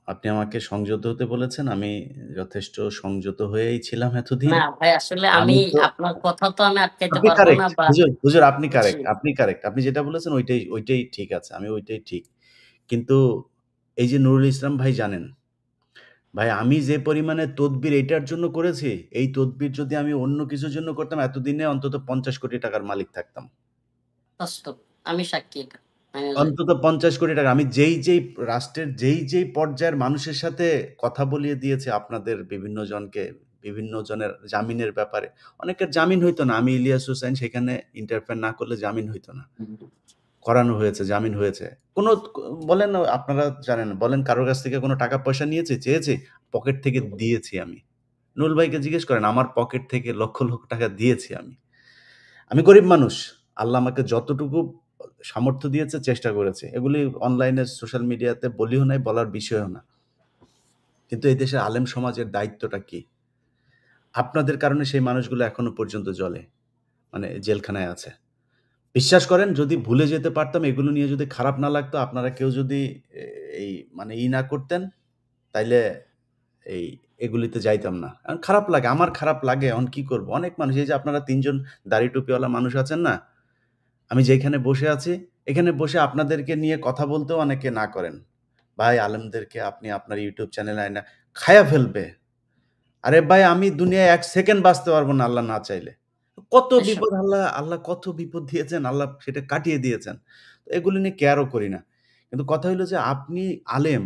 আপনি আমাকে সংযত হতে বলেছেন। আমি যথেষ্ট সংযত হয়েই ছিলাম এতদিন। না ভাই আসলে আমি আমি তো আপনার কথা তো আমি আটকাইতে আপনি পারবো না কারেক্ট। বা হুজুর আপনি জি। কারেক্ট, আপনি কারেক্ট। আপনি যেটা বলেছেন ওইটাই ঠিক আছে। আমি ওইটাই ঠিক। কিন্তু এই যে নুরুল ইসলাম ভাই জানেন, ভাই আমি যে পরিমাণে তদবির এইটার জন্য করেছি, এই তদবির যদি আমি অন্য কিছুর জন্য করতাম, এতদিনে অন্তত ৫০ কোটি টাকার মালিক থাকতাম। বাস্তব। আমি সাক্ষী এটা। আমি জানি। অন্তত ৫০ কোটি টাকা। আমি যেই রাষ্ট্রের যেই পর্যায়ের মানুষের সাথে কথা বলিয়ে দিয়েছি আপনাদের বিভিন্ন জনকে, বিভিন্ন জনের জামিনের ব্যাপারে। অনেকের জামিন হইতো না। আমি ইলিয়াস হোসাইন সেখানে ইন্টারফেয়ার না করলে জামিন হইতো না। করানো হয়েছে, জামিন হয়েছে। কোন বলেন, আপনারা জানেন, বলেন কারো কাছ থেকে কোন টাকা পয়সা নিয়েছি, চেয়েছি? পকেট থেকে দিয়েছি আমি। নুরুল ভাইকে জিজ্ঞেস করেন, আমার পকেট থেকে লক্ষ, লক্ষ টাকা দিয়েছি আমি। আমি গরিব মানুষ। আল্লাহ আমাকে যতটুকু সামর্থ্য দিয়েছে চেষ্টা করেছি। এগুলি অনলাইনে সোশ্যাল মিডিয়াতে বলিও নাই, বলার বিষয়ও না। কিন্তু এই দেশের আলেম সমাজের দায়িত্বটা কি? আপনাদের কারণে সেই মানুষগুলো এখনো পর্যন্ত মানে জেলখানায় আছে। বিশ্বাস করেন, যদি ভুলে যেতে পারতাম, এগুলো নিয়ে যদি খারাপ না লাগতো, আপনারা কেউ যদি এ এই মানে না করতেন, তাইলে এই এগুলিতে যাইতাম না। এখন খারাপ লাগে, আমার খারাপ লাগে। এখন কি করব? অনেক মানুষ, এই যে আপনারা ৩ জন দাড়ি টুপিওয়ালা মানুষ আছেন না? আমি যেখানে বসে আছি, এখানে বসে আপনাদেরকে নিয়ে কথা বলতেও অনেকে না করেন। ভাই আলেমদেরকে আপনি আপনার YouTube চ্যানেলে আইনা খায়া ফেলবে। আরে ভাই, আমি দুনিয়ায় ১ সেকেন্ড বাঁচতে পারবো না আল্লাহ না চাইলে। কত এসব বিপদ, আল্লাহ কত বিপদ দিয়েছেন, আল্লাহ সেটা কাটিয়ে দিয়েছেন। তো এগুলো নিয়ে কেয়ারও করি না। কিন্তু কথা হইলো যে আপনি আলেম,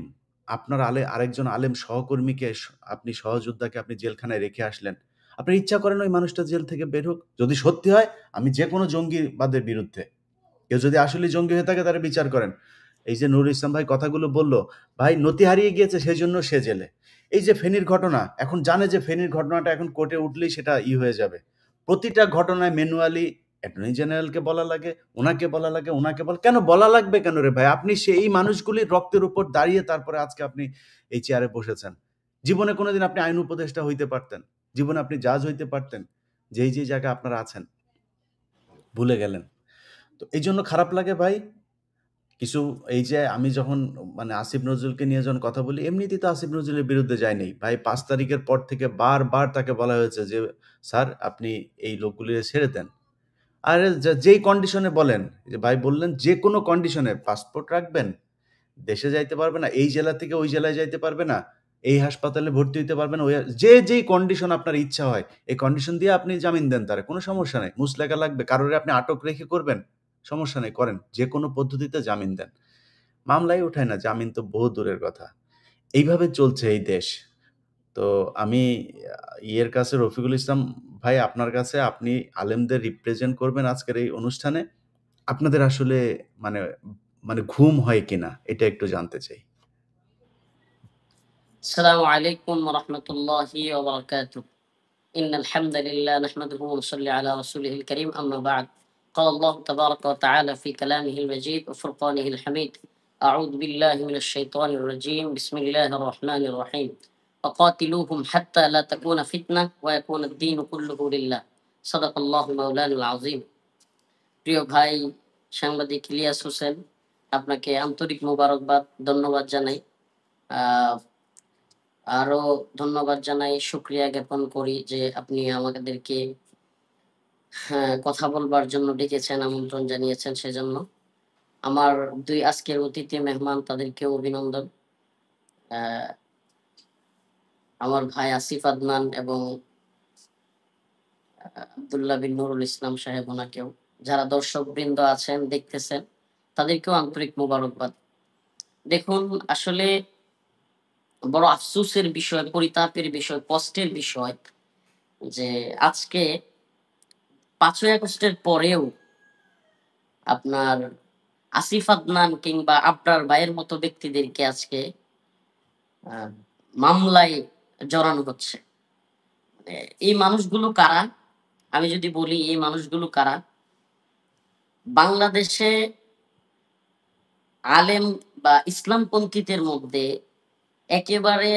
আপনার আরেকজন আলেম সহকর্মীকে, আপনি সহযোদ্ধাকে আপনি জেলখানায় রেখে আসলেন। আপনার ইচ্ছা করেন ওই মানুষটা জেল থেকে বের হোক? যদি সত্যি হয়, আমি যেকোনো জঙ্গিবাদের বিরুদ্ধে। কেউ যদি আসলেই জঙ্গি হয়ে থাকে তারে বিচার করেন। এই যে নুরুল ইসলাম ভাই কথাগুলো বলল, ভাই নতি হারিয়ে গিয়েছে সেজন্য সে জেলে। এই যে ফেনীর ঘটনা, এখন জানে যে ফেনীর ঘটনাটা এখন কোর্টে উঠলেই সেটা হয়ে যাবে। প্রতিটা ঘটনায় ম্যানুয়ালি অ্যাটর্নি জেনারেলকে বলা লাগে, উনাকে বলা লাগে, উনাকে কেন বলা লাগবে কেন রে ভাই? আপনি সেই মানুষগুলির রক্তের উপর দাঁড়িয়ে তারপরে আজকে আপনি এই চেয়ারে বসেছেন। জীবনে কোনোদিন আপনি আইন উপদেষ্টা হইতে পারতেন। জীবনে আপনি জাজ হইতে পারতেন। যেই জায়গায় আপনারা আছেন, ভুলে গেলেন। তো এইজন্য খারাপ লাগে ভাই। কিছু, এই যে আমি যখন মানে আসিফ নজরুলকে নিয়ে যখন কথা বলি, এমনিতেই তো আসিফ নজরুলের বিরুদ্ধে যাই নাই। ভাই ৫ তারিখের পর থেকে বারবার তাকে বলা হয়েছে যে, "স্যার আপনি এই লোকগুলিরে ছেড়ে দেন।" আরে যেই কন্ডিশনে বলেন, যে ভাই বললেন যেকোনো কন্ডিশনে পাসপোর্ট রাখবেন, দেশে যাইতে পারবে না, এই জেলা থেকে ওই জেলায় যাইতে পারবে না। এই হাসপাতালে ভর্তি হইতে পারবেন, ওই যেই কন্ডিশন আপনার ইচ্ছা হয়, এই কন্ডিশন দিয়ে আপনি জামিন দেন তারে, কোনো সমস্যা নাই। মুচলেকা লাগবে, কারোরে আপনি আটক রেখে করবেন, সমস্যা নেই, করেন। যেকোনো পদ্ধতিতে জামিন দেন। মামলাই উঠায় না, জামিন তো বহু দূরের কথা। এইভাবে চলছে এই দেশ। তো আমি ইয়ের কাছে, রফিকুল ইসলাম ভাই, আপনার কাছে, আপনি আলেমদের রিপ্রেজেন্ট করবেন আজকের এই অনুষ্ঠানে। আপনাদের আসলে মানে মানে ঘুম হয় কিনা এটা একটু জানতে চাই। السلام عليكم ورحمة الله وبركاته. إن الحمد لله نحمده ونصلي على رسوله الكريم، أما بعد. قال الله تبارك وتعالى في كلامه المجيد وفرقانه الحميد: أعوذ بالله من الشيطان الرجيم، بسم الله الرحمن الرحيم. وقاتلوهم حتى لا تكون فتنة ويكون الدين كله لله. صدق الله مولانا العظيم. প্রিয় ভাই সাংবাদিক ইলিয়াস হোসেন, আপনাকে আন্তরিক মোবারকবাদ, ধন্যবাদ জানাই। আরো ধন্যবাদ জানাই, শুক্রিয়া জ্ঞাপন করি যে আপনি আমাদেরকে কথা বলবার জন্য ডেকেছেন, আমন্ত্রণ জানিয়েছেন, সেজন্য। আমার দুই আজকের অতিথি মেহমান, তাদেরকেও অভিনন্দন। আমার ভাই আসিফ আদনান এবং আব্দুল্লাহ বিন নুরুল ইসলাম সাহেব, ওনাকেও, যারা দর্শক বৃন্দ আছেন, দেখতেছেন, তাদেরকেও আন্তরিক মোবারকবাদ। দেখুন, আসলে বড় আফসোসের বিষয়, পরিতাপের বিষয়, কষ্টের বিষয় যে আজকে 5ই আগস্টের পরেও আপনার আসিফ আদনান কিংবা আবরার ভাইয়ের মতো ব্যক্তিদেরকে আজকে মামলায় জড়ানো হচ্ছে। মানে এই মানুষগুলো কারা? আমি যদি বলি এই মানুষগুলো কারা, বাংলাদেশে আলেম বা ইসলামপন্থীদের মধ্যে একেবারে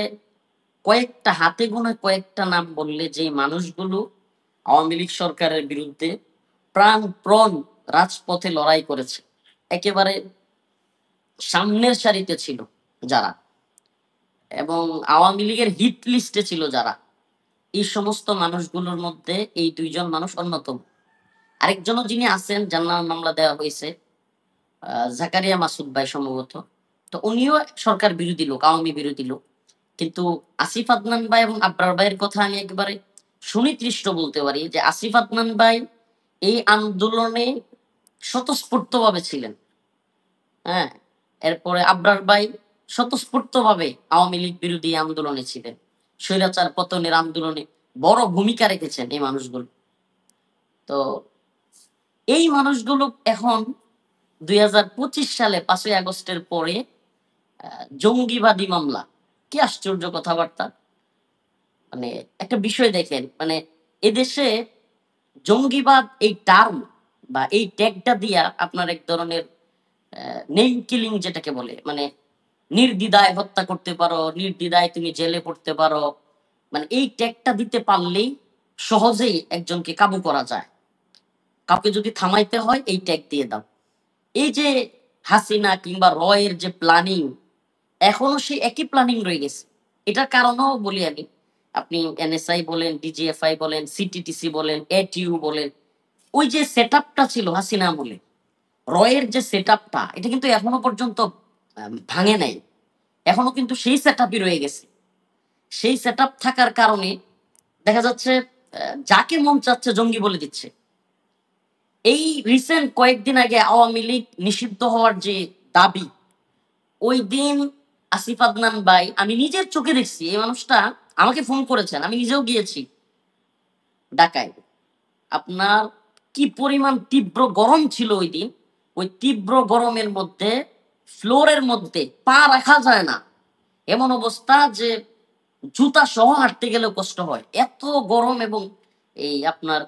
কয়েকটা, হাতে গোনা কয়েকটা নাম বললে, যে মানুষগুলো আওয়ামী লীগ সরকারের বিরুদ্ধে প্রাণপণ রাজপথে লড়াই করেছে, একেবারে সামনের সারিতে ছিল যারা, এবং আওয়ামী লীগের হিট লিস্টে ছিল যারা, এই সমস্ত মানুষগুলোর মধ্যে এই দুইজন মানুষ অন্যতম। আরেকজনও যিনি আছেন, যার নামে মামলা দেওয়া হয়েছে, জাকারিয়া মাসুদ ভাই সম্ভবত, তো উনিও সরকার বিরোধী লোক, আওয়ামী বিরোধী লোক। কিন্তু আসিফ আদনান ভাই এবং আবরার ভাইয়ের কথা আমি একেবারে সুনির্দিষ্ট বলতে পারি যে আসিফ আদনান ভাই এই আন্দোলনে স্বতঃস্ফূর্তভাবে ছিলেন। হ্যাঁ, এরপরে আবরার ভাই স্বতঃস্ফূর্তভাবে আওয়ামী লীগ বিরোধী আন্দোলনে ছিলেন, স্বৈরাচার পতনের আন্দোলনে বড় ভূমিকা রেখেছেন এই মানুষগুলো। তো এই মানুষগুলো এখন 2025 সালে 5ই আগস্টের পরে জঙ্গিবাদী মামলা, কি আশ্চর্য কথাবার্তা! মানে একটা বিষয় দেখেন, মানে এদেশে জঙ্গিবাদ এই টার্ম বা এই ট্যাগটা দিয়া আপনার এক ধরনের নেম কিলিং যেটাকে বলে, মানে নির্দ্বিধায় হত্যা করতে পারো, নির্দ্বিধায় তুমি জেলে পড়তে পারো, মানে এই ট্যাগটা দিতে পারলেই সহজেই একজনকে কাবু করা যায়। কাউকে যদি থামাইতে হয় এই ট্যাগ দিয়ে দাও। এই যে হাসিনা কিংবা রয়ের যে প্ল্যানিং, এখনো সেই একই প্ল্যানিং রয়ে গেছে। এটার কারণও বলি আমি, আপনি এনএসআই বলেন, ডিজিএফআই বলেন, সিটিটিসি বলেন, এটিইউ বলেন, ওই যে সেট আপটা ছিল হাসিনা আমলে, রয়ের যে সেট আপটা, এটা কিন্তু এখনো পর্যন্ত ভাঙে নাই, এখনো কিন্তু সেই সেট আপই রয়ে গেছে। সেই সেট আপ থাকার কারণে দেখা যাচ্ছে যাকে মন চাচ্ছে জঙ্গি বলে দিচ্ছে। এই রিসেন্ট কয়েকদিন আগে আওয়ামী লীগ নিষিদ্ধ হওয়ার যে দাবি, ওই দিন আসিফ আদনান ভাই, আমি নিজের চোখে দেখছি, এই মানুষটা আমাকে ফোন করেছেন, আমি নিজেও গিয়েছি ঢাকায়। আপনার কি পরিমাণ তীব্র গরম ছিল ওই দিন! ওই তীব্র গরমের মধ্যে ফ্লোরের মধ্যে পা রাখা যায় না, এমন অবস্থা যে জুতা সহ হাঁটতে গেলেও কষ্ট হয়, এত গরম। এবং এই আপনার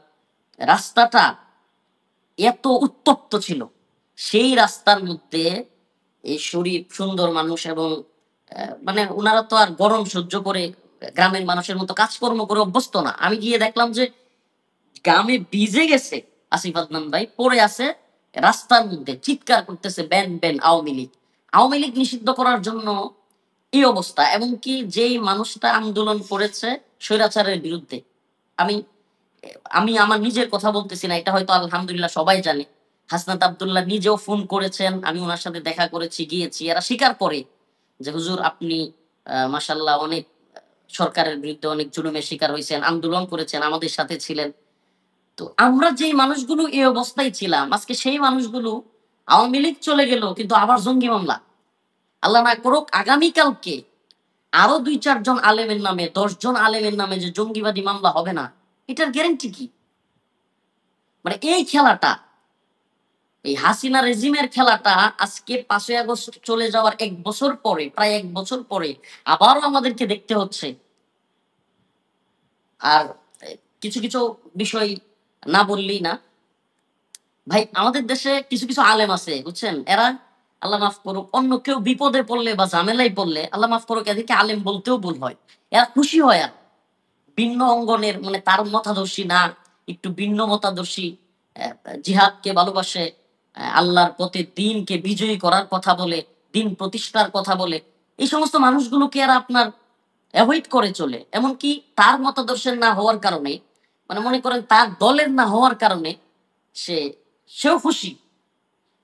রাস্তাটা এত উত্তপ্ত ছিল, সেই রাস্তার মধ্যে এই শরীর সুন্দর মানুষ, এবং মানে ওনারা তো আর গরম সহ্য করে গ্রামের মানুষের মতো কাজকর্ম করে অভ্যস্ত না। আমি গিয়ে দেখলাম যে গ্রামে ভিজে গেছে আসিফ আদনান ভাই, পড়ে আছে রাস্তার মধ্যে, চিৎকার করতেছে ব্যান ব্যান আওয়ামী লীগ, আওয়ামী লীগ নিষিদ্ধ করার জন্য। এই অবস্থা, এবং কি যেই মানুষটা আন্দোলন করেছে স্বৈরাচারের বিরুদ্ধে, আমি আমি আমার নিজের কথা বলতেছি না, এটা হয়তো আলহামদুলিল্লাহ সবাই জানে। হাসনাত আব্দুল্লাহ নিজেও ফোন করেছেন, আমি ওনার সাথে দেখা করেছি, গিয়েছি, এরা স্বীকার করে যে হুজুর আপনি মাশাআল্লাহ অনেক সরকারের বিরুদ্ধে অনেক জুলুমের শিকার হয়েছেন, আন্দোলন করেছেন, আমাদের সাথে ছিলেন। তো আমরা যেই মানুষগুলো এই অবস্থায় ছিলাম, আজকে সেই মানুষগুলো আওয়ামী লীগ চলে গেল কিন্তু আবার জঙ্গি মামলা। আল্লাহ না করুক আগামীকালকে আরো ২-৪ জন আলেমের নামে ১০ জন আলেমের নামে যে জঙ্গিবাদী মামলা হবে না, এটার গ্যারান্টি কি? মানে এই খেলাটা, এই হাসিনা রেজিমের খেলাটা আজকে ৫ই আগস্ট চলে যাওয়ার ১ বছর পরে, প্রায় ১ বছর পরে আবারও আমাদেরকে দেখতে হচ্ছে। আর কিছু, কিছু বিষয় না বললেই না। ভাই আমাদের দেশে কিছু, কিছু আলেম আছে বুঝছেন? এরা আল্লাহ মাফ করুক অন্য কেউ বিপদে পড়লে বা ঝামেলায় পড়লে আল্লাহ মাফ করুক এদেরকে আলেম বলতেও ভুল হয়। এরা খুশি হয় আর ভিন্ন অঙ্গনের মানে তার মতাদর্শী না, একটু ভিন্ন মতাদর্শী জিহাদকে ভালোবাসে, আল্লাহর পথে দ্বীনকে বিজয়ী করার কথা বলে, দ্বীন প্রতিষ্ঠার কথা বলে। এই সমস্ত মানুষগুলোকে আর আপনার এভয়েড করে চলে। এমনকি তার মতাদর্শের না হওয়ার কারণে মানে মনে করেন তার দলের না হওয়ার কারণে সে সেও খুশি।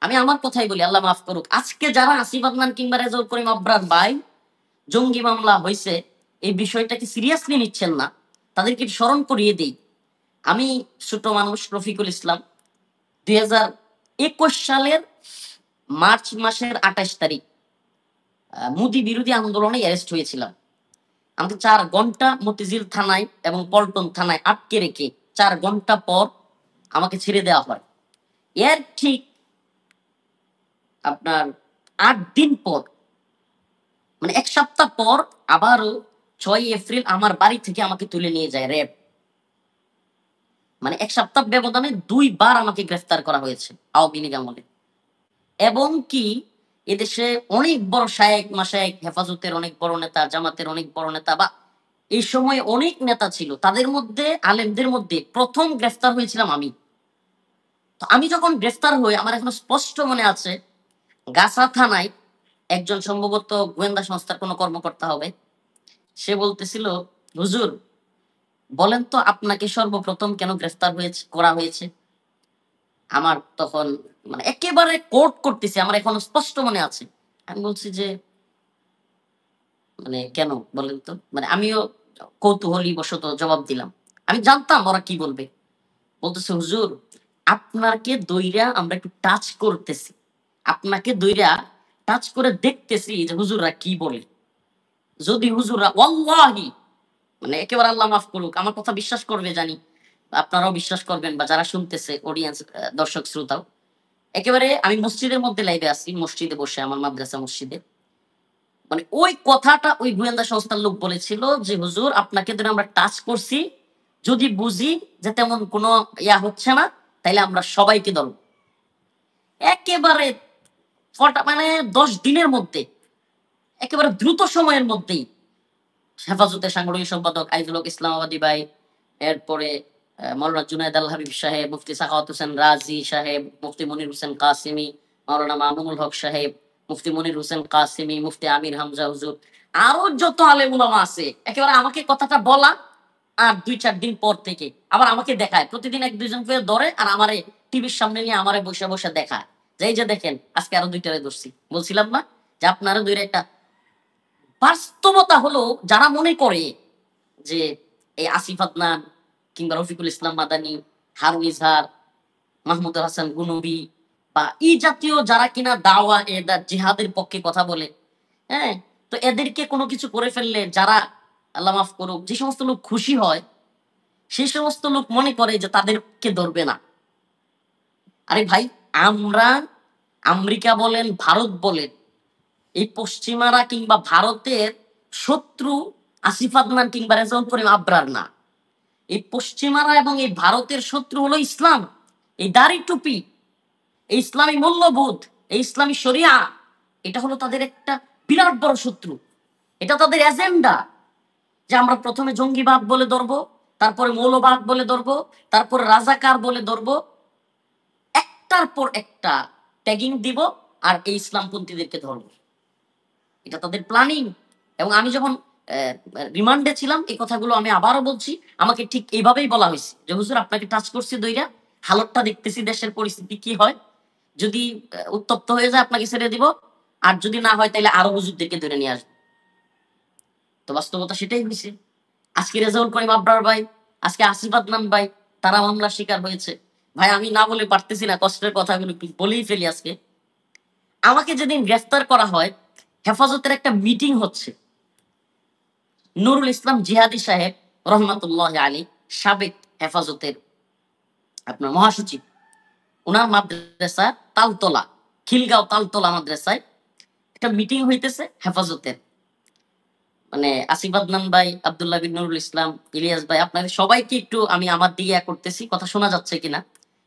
আমি আমার কথাই বলি আল্লাহ মাফ করুক। আজকে যারা আসিফ আদনান কিংবা রেজাউল করিম আবরার ভাই জঙ্গি মামলা হয়েছে এই বিষয়টাকে সিরিয়াসলি নিচ্ছেন না, তাদেরকে স্মরণ করিয়ে দেই। আমি ছোট মানুষ রফিকুল ইসলাম ২০২১ সালের মার্চ মাসের ২৮ তারিখ মোদি বিরোধী আন্দোলনে অ্যারেস্ট হয়েছিলাম। আমাকে ৪ ঘন্টা মতিঝিল থানায় এবং পল্টন থানায় আটকে রেখে ৪ ঘন্টা পর আমাকে ছেড়ে দেওয়া হয়। এর ঠিক আপনার ৮ দিন পর মানে ১ সপ্তাহ পর আবারও ৬ এপ্রিল আমার বাড়ি থেকে আমাকে তুলে নিয়ে যায় র‍্যাব। মানে ১ সপ্তাহ ব্যবধানে ২ বার আমাকে গ্রেফতার করা হয়েছে আওয়ামী লীগ আমলে। এবং কি এদেশে অনেক বড় শায়েখ মাশায়েখ হেফাজতের অনেক বড় নেতা, জামাতের অনেক বড় নেতা বা এই সময় অনেক নেতা ছিল, তাদের মধ্যে আলেমদের মধ্যে প্রথম গ্রেফতার হয়েছিলাম আমি। তো আমি যখন গ্রেফতার হই আমার এখনো স্পষ্ট মনে আছে গাছা থানায় একজন সম্ভবত গোয়েন্দা সংস্থার কোনো কর্মকর্তা হবে, সে বলতেছিল হুজুর বলেন তো আপনাকে সর্বপ্রথম কেন গ্রেফতার করা হয়েছে? আমার তখন মানে একেবারে কোট করতেছি, আমার এখনো স্পষ্ট মনে আছে। আমি বলছি যে মানে কেন বলেন তো? মানে আমিও কৌতূহলী বশত জবাব দিলাম। আমি জানতাম ওরা কি বলবে। বলতেছে হুজুর আপনাকে দইরা আমরা একটু টাচ করতেছি। আপনাকে দইরা টাচ করে দেখতেছি যে হুজুররা কি বলে। যদি হুজুররা ওয়াল্লাহি মানে একেবারে আল্লাহ মাফ করুক আমার কথা বিশ্বাস করবে জানি। আপনারাও বিশ্বাস করবেন বা যারা শুনতেছে অডিয়েন্স দর্শক শ্রোতাও। একেবারে আমি মসজিদের মধ্যে লাইভে আছি, মসজিদে বসে আমার মাদ্রাসা মসজিদে। মানে ওই কথাটা ওই গোয়েন্দা সংস্থার লোক বলেছিল যে হুজুর আপনাকে ধরে আমরা টাচ করছি, যদি বুঝি যে তেমন কোনো ইয়া হচ্ছে না তাইলে আমরা সবাইকে ধরব। একেবারে মানে ১০ দিনের মধ্যে একেবারে দ্রুত সময়ের মধ্যেই হেফাজতের সাংগঠনিক সম্পাদক আইজুল হক ইসলামাবাদী ভাই, এরপরে মাওলানা জুনায়েদ আল হাবিব সাহেব, মুফতি সাখাওয়াত হোসেন রাজি সাহেব, মুফতি মনির হোসেন কাসিমি, মাওলানা মামুনুল হক সাহেব, মুফতি মনির হোসেন কাসিমি, মুফতি আমির হামজা হুজুর, আরো যত আলেম উলামা আছে একেবারে আমাকে কথাটা বলা আর ২-৪ দিন পর থেকে আবার আমাকে দেখায়। প্রতিদিন ১-২ জন করে ধরে আর আমারে টিভির সামনে নিয়ে আমারে বসে বসে দেখায় যে এই যে দেখেন আজকে আরো ২টারে ধরছি। বলছিলাম না যে আপনারা ২ একটা বাস্তবতা হলো যারা মনে করে যে এই আসিফ আদনান কিংবা রফিকুল ইসলাম মাদানী, হারুন ইজহার, মাহমুদ হাসান গুনবী বা এই জাতীয় যারা কিনা দাওয়া জিহাদের পক্ষে কথা বলে, হ্যাঁ, তো এদেরকে কোনো কিছু করে ফেললে যারা আল্লাহ মাফ করুক যে সমস্ত লোক খুশি হয় সেই সমস্ত লোক মনে করে যে তাদেরকে ধরবে না। আরে ভাই আমরা আমেরিকা বলেন ভারত বলেন এই পশ্চিমারা কিংবা ভারতের শত্রু আসিফ আদনান কিংবা রেজাউল করিম আবরার না। এই পশ্চিমারা এবং এই ভারতের শত্রু হলো ইসলাম, এই দাড়ি টুপি, এই ইসলামী মূল্যবোধ, এই ইসলামী শরিয়া। এটা হলো তাদের একটা বিরাট বড় শত্রু। এটা তাদের এজেন্ডা যে আমরা প্রথমে জঙ্গিবাদ বলে ধরবো, তারপরে মৌলবাদ বলে ধরবো, তারপরে রাজাকার বলে ধরবো, একটার পর একটা ট্যাগিং দিব আর এই ইসলামপন্থীদেরকে ধরবো। এটা তাদের প্ল্যানিং। এবং আমি যখন রিমান্ডে ছিলাম এই কথাগুলো আমি আবারও বলছি, আমাকে ঠিক এইভাবেই বলা হয়েছে যে হুজুর আপনাকে টাচ করছি দইরা, হালতটা দেখতেছি দেশের পরিস্থিতি কি হয়, যদি উত্তপ্ত হয়ে যায় আপনাকে ছেড়ে দিব, আর যদি না হয় তাহলে আরো হুজুরদেরকে ধরে নিয়ে আসবো। তো বাস্তবতা সেটাই হয়েছে। আজকে রেজাউল করিম আবরার ভাই, আজকে আসিফ আদনান ভাই, তারা মামলার শিকার হয়েছে। ভাই আমি না বলে পারতেছি না, কষ্টের কথাগুলো একটু বলেই ফেলি। আজকে আমাকে যেদিন গ্রেফতার করা হয়, হেফাজতের একটা মিটিং হচ্ছে। নুরুল ইসলাম জিহাদি সাহেব রহমাতুল্লাহ আলী, সাবেক হেফাজতের আপনার মহাসচিব, ওনার মাদ্রাসা তালতলা, খিলগাঁও তালতলা মাদ্রাসায় একটা মিটিং হইতেছে হেফাজতের। মানে আসিফ আদনান ভাই, আব্দুল্লাহ বিন নুরুল ইসলাম, ইলিয়াস ভাই, আপনাদের সবাইকে একটু আমি আমার দিকে করতেছি, কথা শোনা যাচ্ছে কিনা।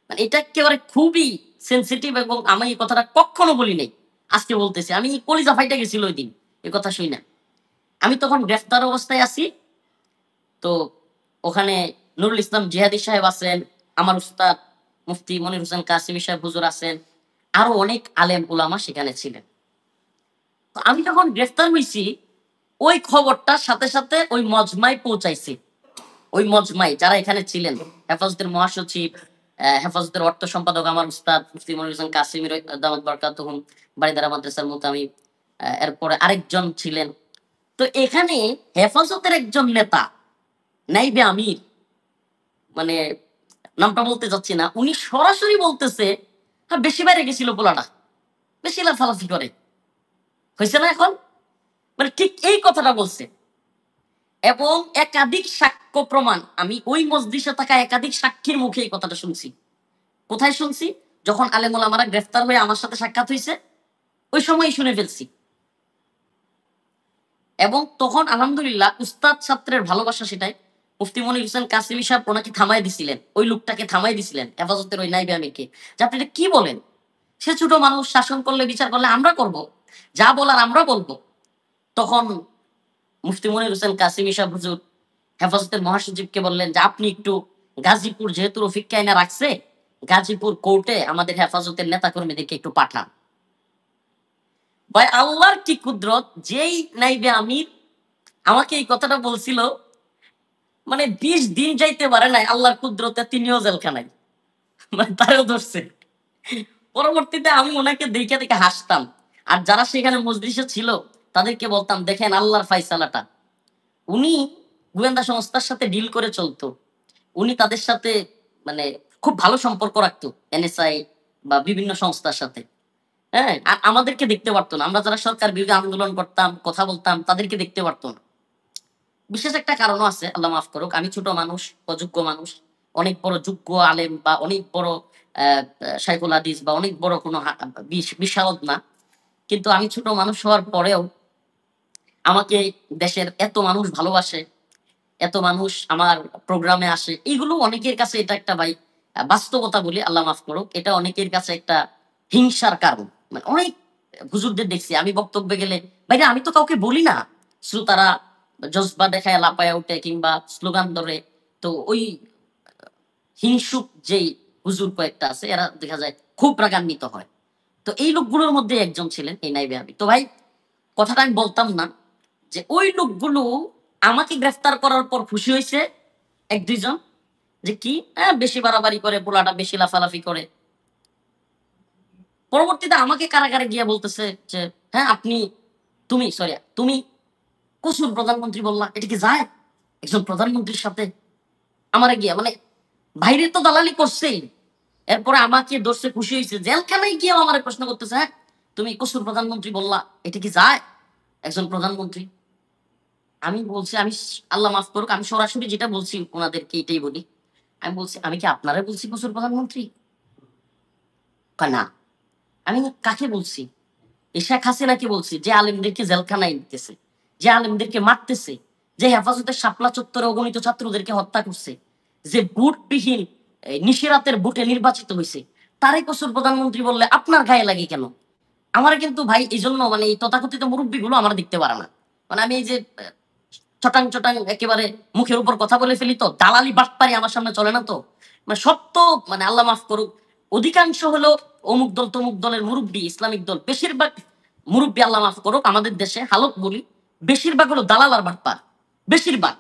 মানে এটা একেবারে খুবই সেন্সিটিভ, এবং আমি এই কথাটা কখনো বলি নাই, আজকে বলতেছি। আমি কলিজা ফাইটা গেছিল ওই দিন এই কথা শুই না। আমি তখন গ্রেফতার অবস্থায় আছি। তো ওখানে নুরুল ইসলাম জিহাদি সাহেব আছেন, আমার উস্তাদ মুফতি মনির হোসেন কাসিমি সাহেব হুজুর আছেন, আরো অনেক আলেম উলামা সেখানে ছিলেন। তো আমি যখন গ্রেফতার হয়েছি, ওই খবরটা সাথে সাথে ওই মজমায় পৌঁছাইছি। ওই মজমায় যারা এখানে ছিলেন, হেফাজতের মহাসচিব, হেফাজতের অর্থ সম্পাদক আমার উস্তাদ মুফতি মনির হোসেন কাসিমির দামাত বরকাতুহুম, বারিদারা মাদ্রাসার মুতামি, এরপরে আরেকজন ছিলেন। তো এখানে হেফাজতের একজন নেতা, নাইবে আমির, মানে নামটা বলতে চাচ্ছি না, উনি সরাসরি বলতেছে, হ্যাঁ বেশি বাইরে গেছিল পোলাটা, বেশি লাফালাফি করে, হয়েছে না এখন। মানে ঠিক এই কথাটা বলছে, এবং একাধিক সাক্ষ্য প্রমাণ, আমি ওই মসজিদে থাকা একাধিক সাক্ষীর মুখে এই কথাটা শুনছি। কোথায় শুনছি? যখন আলেম ওলামারা গ্রেফতার হয়ে আমার সাথে সাক্ষাৎ হয়েছে, ওই সময় শুনে ফেলছি। এবং তখন আলহামদুলিল্লাহ উস্তাদ ছাত্রের ভালোবাসা সেটাই, মুফতি মনির হোসেন কাসিমি সাহেব ওনাকে থামাই দিছিলেন, ওই লোকটাকে থামাই দিছিলেন, হেফাজতের ওই নাইবে আমিরকে, যে আপনি এটা কি বলেন, সে ছোট মানুষ, শাসন করলে বিচার করলে আমরা করব, যা বলার আমরা বলবো। তখন মুফতি মনির হোসেন কাসিমি সাহেব হুজুর হেফাজতের মহাসচিবকে বললেন যে আপনি একটু গাজীপুর, যেহেতু রফিক কায়না রাখছে, গাজীপুর কোর্টে আমাদের হেফাজতের নেতা কর্মীদেরকে একটু পাঠান। ভাই আল্লাহর কি কুদরত, যেই নাইবে আমির আমাকে এই কথাটা বলছিল, মানে 20 দিন যাইতে পারে নাই, আল্লাহর কুদরতে তিনিও জেলখানায়, মানে তারও ধরছে। পরবর্তীতে আমি ওনাকে দেখে দেখে হাসতাম, আর যারা সেখানে মজলিসে ছিল তাদেরকে বলতাম, দেখেন আল্লাহর ফাইসালাটা। উনি গোয়েন্দা সংস্থার সাথে ডিল করে চলতো, উনি তাদের সাথে মানে খুব ভালো সম্পর্ক রাখতো, এনএসআই বা বিভিন্ন সংস্থার সাথে। হ্যাঁ, আর আমাদেরকে দেখতে পারতো না, আমরা যারা সরকার বিরোধী আন্দোলন করতাম, কথা বলতাম, তাদেরকে দেখতে পারতো না। বিশেষ একটা কারণও আছে, আল্লাহ মাফ করুক, আমি ছোট মানুষ, অযোগ্য মানুষ, অনেক বড় যোগ্য আলেম বা অনেক বড় শাইখুল হাদিস বা অনেক বড় কোনো বিশারদ না, কিন্তু আমি ছোট মানুষ হওয়ার পরেও আমাকে দেশের এত মানুষ ভালোবাসে, এত মানুষ আমার প্রোগ্রামে আসে, এইগুলো অনেকের কাছে এটা একটা ভাই বাস্তবতা বলি, আল্লাহ মাফ করুক, এটা অনেকের কাছে একটা হিংসার কারণ। মানে অনেক হুজুরদের দেখছি আমি বক্তব্যে গেলে, ভাইরা আমি তো কাউকে বলি না, শ্রোতারা জজবা দেখায় লাপায়া উঠে কিংবা স্লোগান ধরে। তো ওই হিংসুক যেই হুজুর কয়েকটা আছে, এরা দেখা যায় খুব রাগান্বিত হয়। তো এই লোকগুলোর মধ্যে একজন ছিলেন এই নাইবে আমির। তো ভাই কথাটা আমি বলতাম না, যে ওই লোকগুলো আমাকে গ্রেফতার করার পর খুশি হয়েছে এক দুইজন, যে কি বেশি বাড়াবাড়ি করে, পোলাটা বেশি লাফালাফি করে। পরবর্তীতে আমাকে কারাগারে গিয়ে বলতেছে যে হ্যাঁ তুমি কসুর প্রধানমন্ত্রী বললা, এটা কি যায় একজন প্রধানমন্ত্রীর সাথে? আমারে গিয়া মানে বাইরে তো দালালি করছেই, এরপরে আমাকে দর্শে খুশি হয়েছে, জেলখানায় গিয়ে আমার প্রশ্ন করতেছে, হ্যাঁ তুমি কসুর প্রধানমন্ত্রী বললা, এটা কি যায় একজন প্রধানমন্ত্রী? আমি বলছি, আমি আল্লাহ মাফ করুক, আমি সরাসরি যেটা বলছি ওনাদেরকে এটাই বলি, আমি বলছি আমি কি আপনারা বলছি কসুর প্রধানমন্ত্রী? না। আমি কাকে বলছি? এই শেখ হাসিনাকে বলছি, যে আলেমদেরকে জেলখানায় দিতেছে, যে আলেমদেরকে মারতেছে, যে হেফাজতের শাপলা চত্বরে অগণিত ছাত্রদেরকে হত্যা করছে, যে বুটবিহীন নিশিরাতের বুটে নির্বাচিত হয়েছে, তারাই কসুর প্রধানমন্ত্রী বললে আপনার গায়ে লাগে কেন? আমার কিন্তু ভাই এই জন্য মানে এই তথাকথিত মুরব্বী গুলো আমার দেখতে পারে না। মানে আমি এই যে চটাং চটাং একেবারে মুখের উপর কথা বলে ফেলি, তো দালালি বাটপারি আমার সামনে চলে না। তো মানে সব তো মানে আল্লাহ মাফ করুক, অধিকাংশ হলো অমুক দল তমুক দলের মুরব্বী, ইসলামিক দল, বেশিরভাগ মুরব্বী আল্লাহ মাফ করুক আমাদের দেশে হালত বলি, বেশিরভাগ হলো দালাল আর বাটপার, বেশিরভাগ